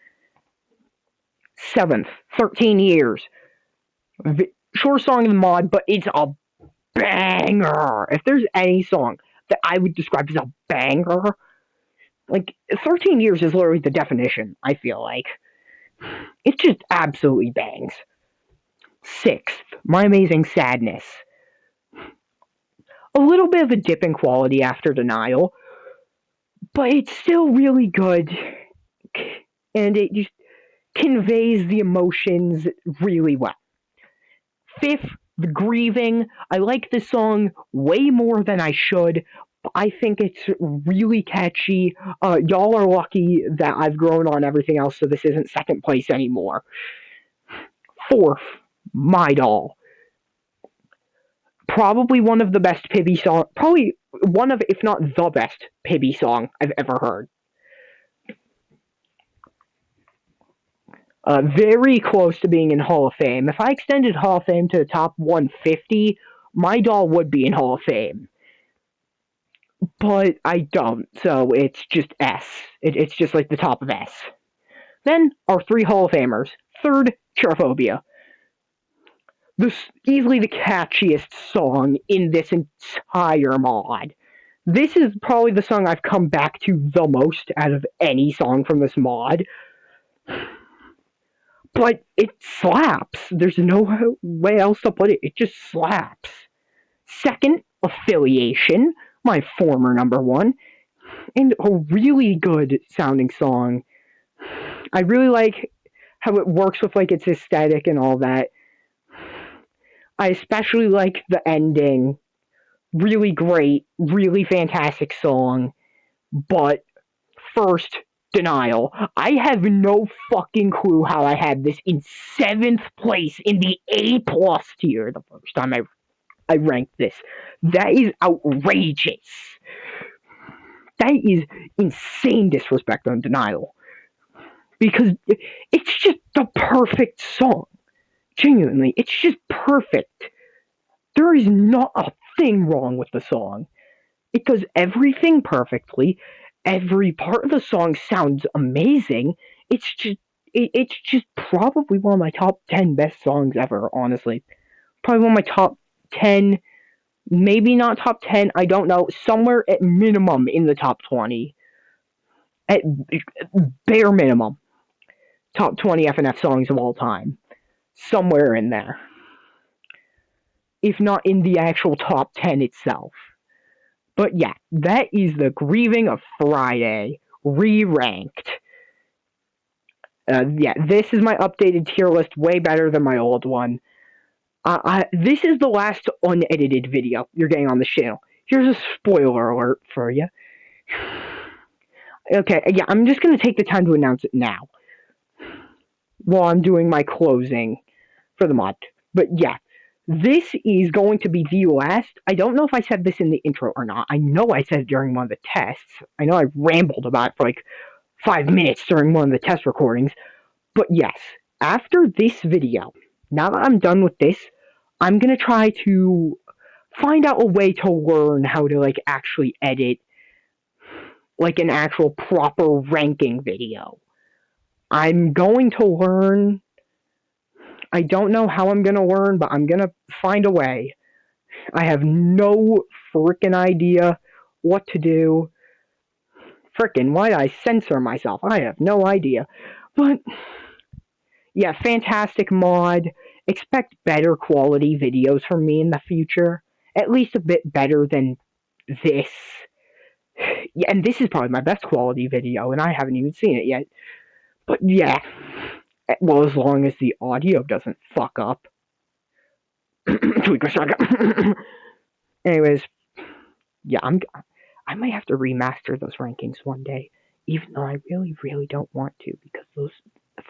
7th, 13 Years. Short song in the mod, but it's a banger. If there's any song that I would describe as a banger, like 13 Years is literally the definition, I feel like. It just absolutely bangs. 6th, My Amazing Sadness. A little bit of a dip in quality after Denial, but it's still really good, and it just conveys the emotions really well. 5th, The Grieving. I like this song way more than I should, but I think it's really catchy. Y'all are lucky that I've grown on everything else, so this isn't second place anymore. 4th, My Doll. Probably one of the best Pibby songs, probably one of, if not the best Pibby song I've ever heard. Very close to being in Hall of Fame. If I extended Hall of Fame to the top 150, My Doll would be in Hall of Fame. But I don't, so it's just S. It's just like the top of S. Then, our 3 Hall of Famers. 3rd, Cherophobia. This easily the catchiest song in this entire mod. This is probably the song I've come back to the most out of any song from this mod. But it slaps. There's no way else to put it. It just slaps. 2nd, Affiliation, my former number 1, and a really good sounding song. I really like how it works with like its aesthetic and all that. I especially like the ending. Really great, really fantastic song. But first, Denial. I have no fucking clue how I had this in 7th place in the A+ tier the first time I ranked this. That is outrageous. That is insane disrespect on Denial. Because it's just the perfect song. Genuinely, it's just perfect. There is not a thing wrong with the song. It does everything perfectly. Every part of the song sounds amazing. It's just probably one of my top 10 best songs ever, honestly. Probably one of my top 10, maybe not top 10, I don't know, somewhere at minimum in the top 20. At bare minimum. Top 20 FNF songs of all time. Somewhere in there. If not in the actual top 10 itself. But yeah, that is the Grieving of Friday, re-ranked. Yeah, this is my updated tier list, way better than my old one. This is the last unedited video you're getting on the channel. Here's a spoiler alert for you. Okay, yeah, I'm just going to take the time to announce it now. While I'm doing my closing for the mod. But yeah. This is going to be the last. I don't know if I said this in the intro or not. I know I said it during one of the tests. I know I rambled about it for like 5 minutes during one of the test recordings. But yes, after this video, now that I'm done with this, I'm gonna try to find out a way to learn how to like actually edit like an actual proper ranking video. I'm going to learn. I don't know how I'm gonna learn, but I'm gonna find a way. I have no freaking idea what to do. Frickin', why did I censor myself? I have no idea. But yeah, fantastic mod. Expect better quality videos from me in the future. At least a bit better than this. Yeah, and this is probably my best quality video, and I haven't even seen it yet. But yeah. Well, as long as the audio doesn't fuck up. Anyways, yeah, I might have to remaster those rankings one day, even though I really, really don't want to, because those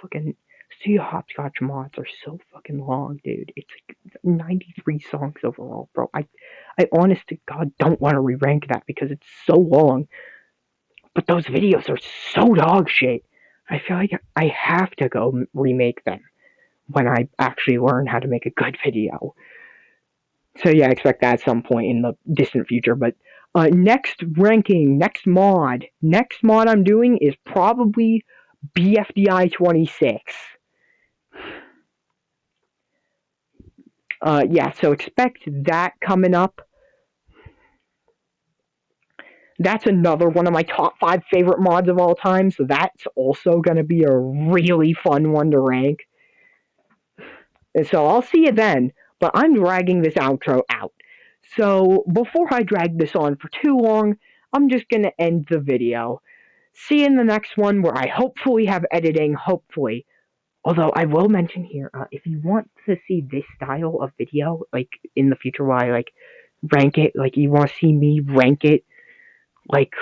fucking Sea Hopscotch mods are so fucking long, dude. It's like 93 songs overall, bro. I honest to God don't want to re-rank that because it's so long. But those videos are so dog shit. I feel like I have to go remake them when I actually learn how to make a good video. So yeah, expect that at some point in the distant future. But next ranking, next mod I'm doing is probably BFDI 26. Yeah, so expect that coming up. That's another one of my top 5 favorite mods of all time, so that's also going to be a really fun one to rank. And so I'll see you then, but I'm dragging this outro out. So before I drag this on for too long, I'm just going to end the video. See you in the next one where I hopefully have editing, hopefully. Although I will mention here, if you want to see this style of video, like in the future where I like rank it, like you want to see me rank it, like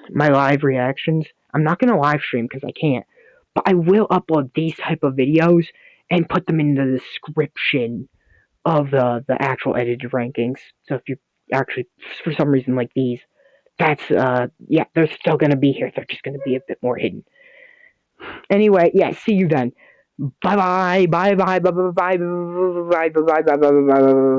my live reactions, I'm not going to live stream because I can't, but I will upload these type of videos and put them in the description of the actual edited rankings. So if you actually, for some reason like these, that's, yeah, they're still going to be here. They're just going to be a bit more hidden. Anyway, yeah, see you then. Bye bye, bye bye, bye bye, bye bye, bye bye, bye bye, bye bye, bye bye.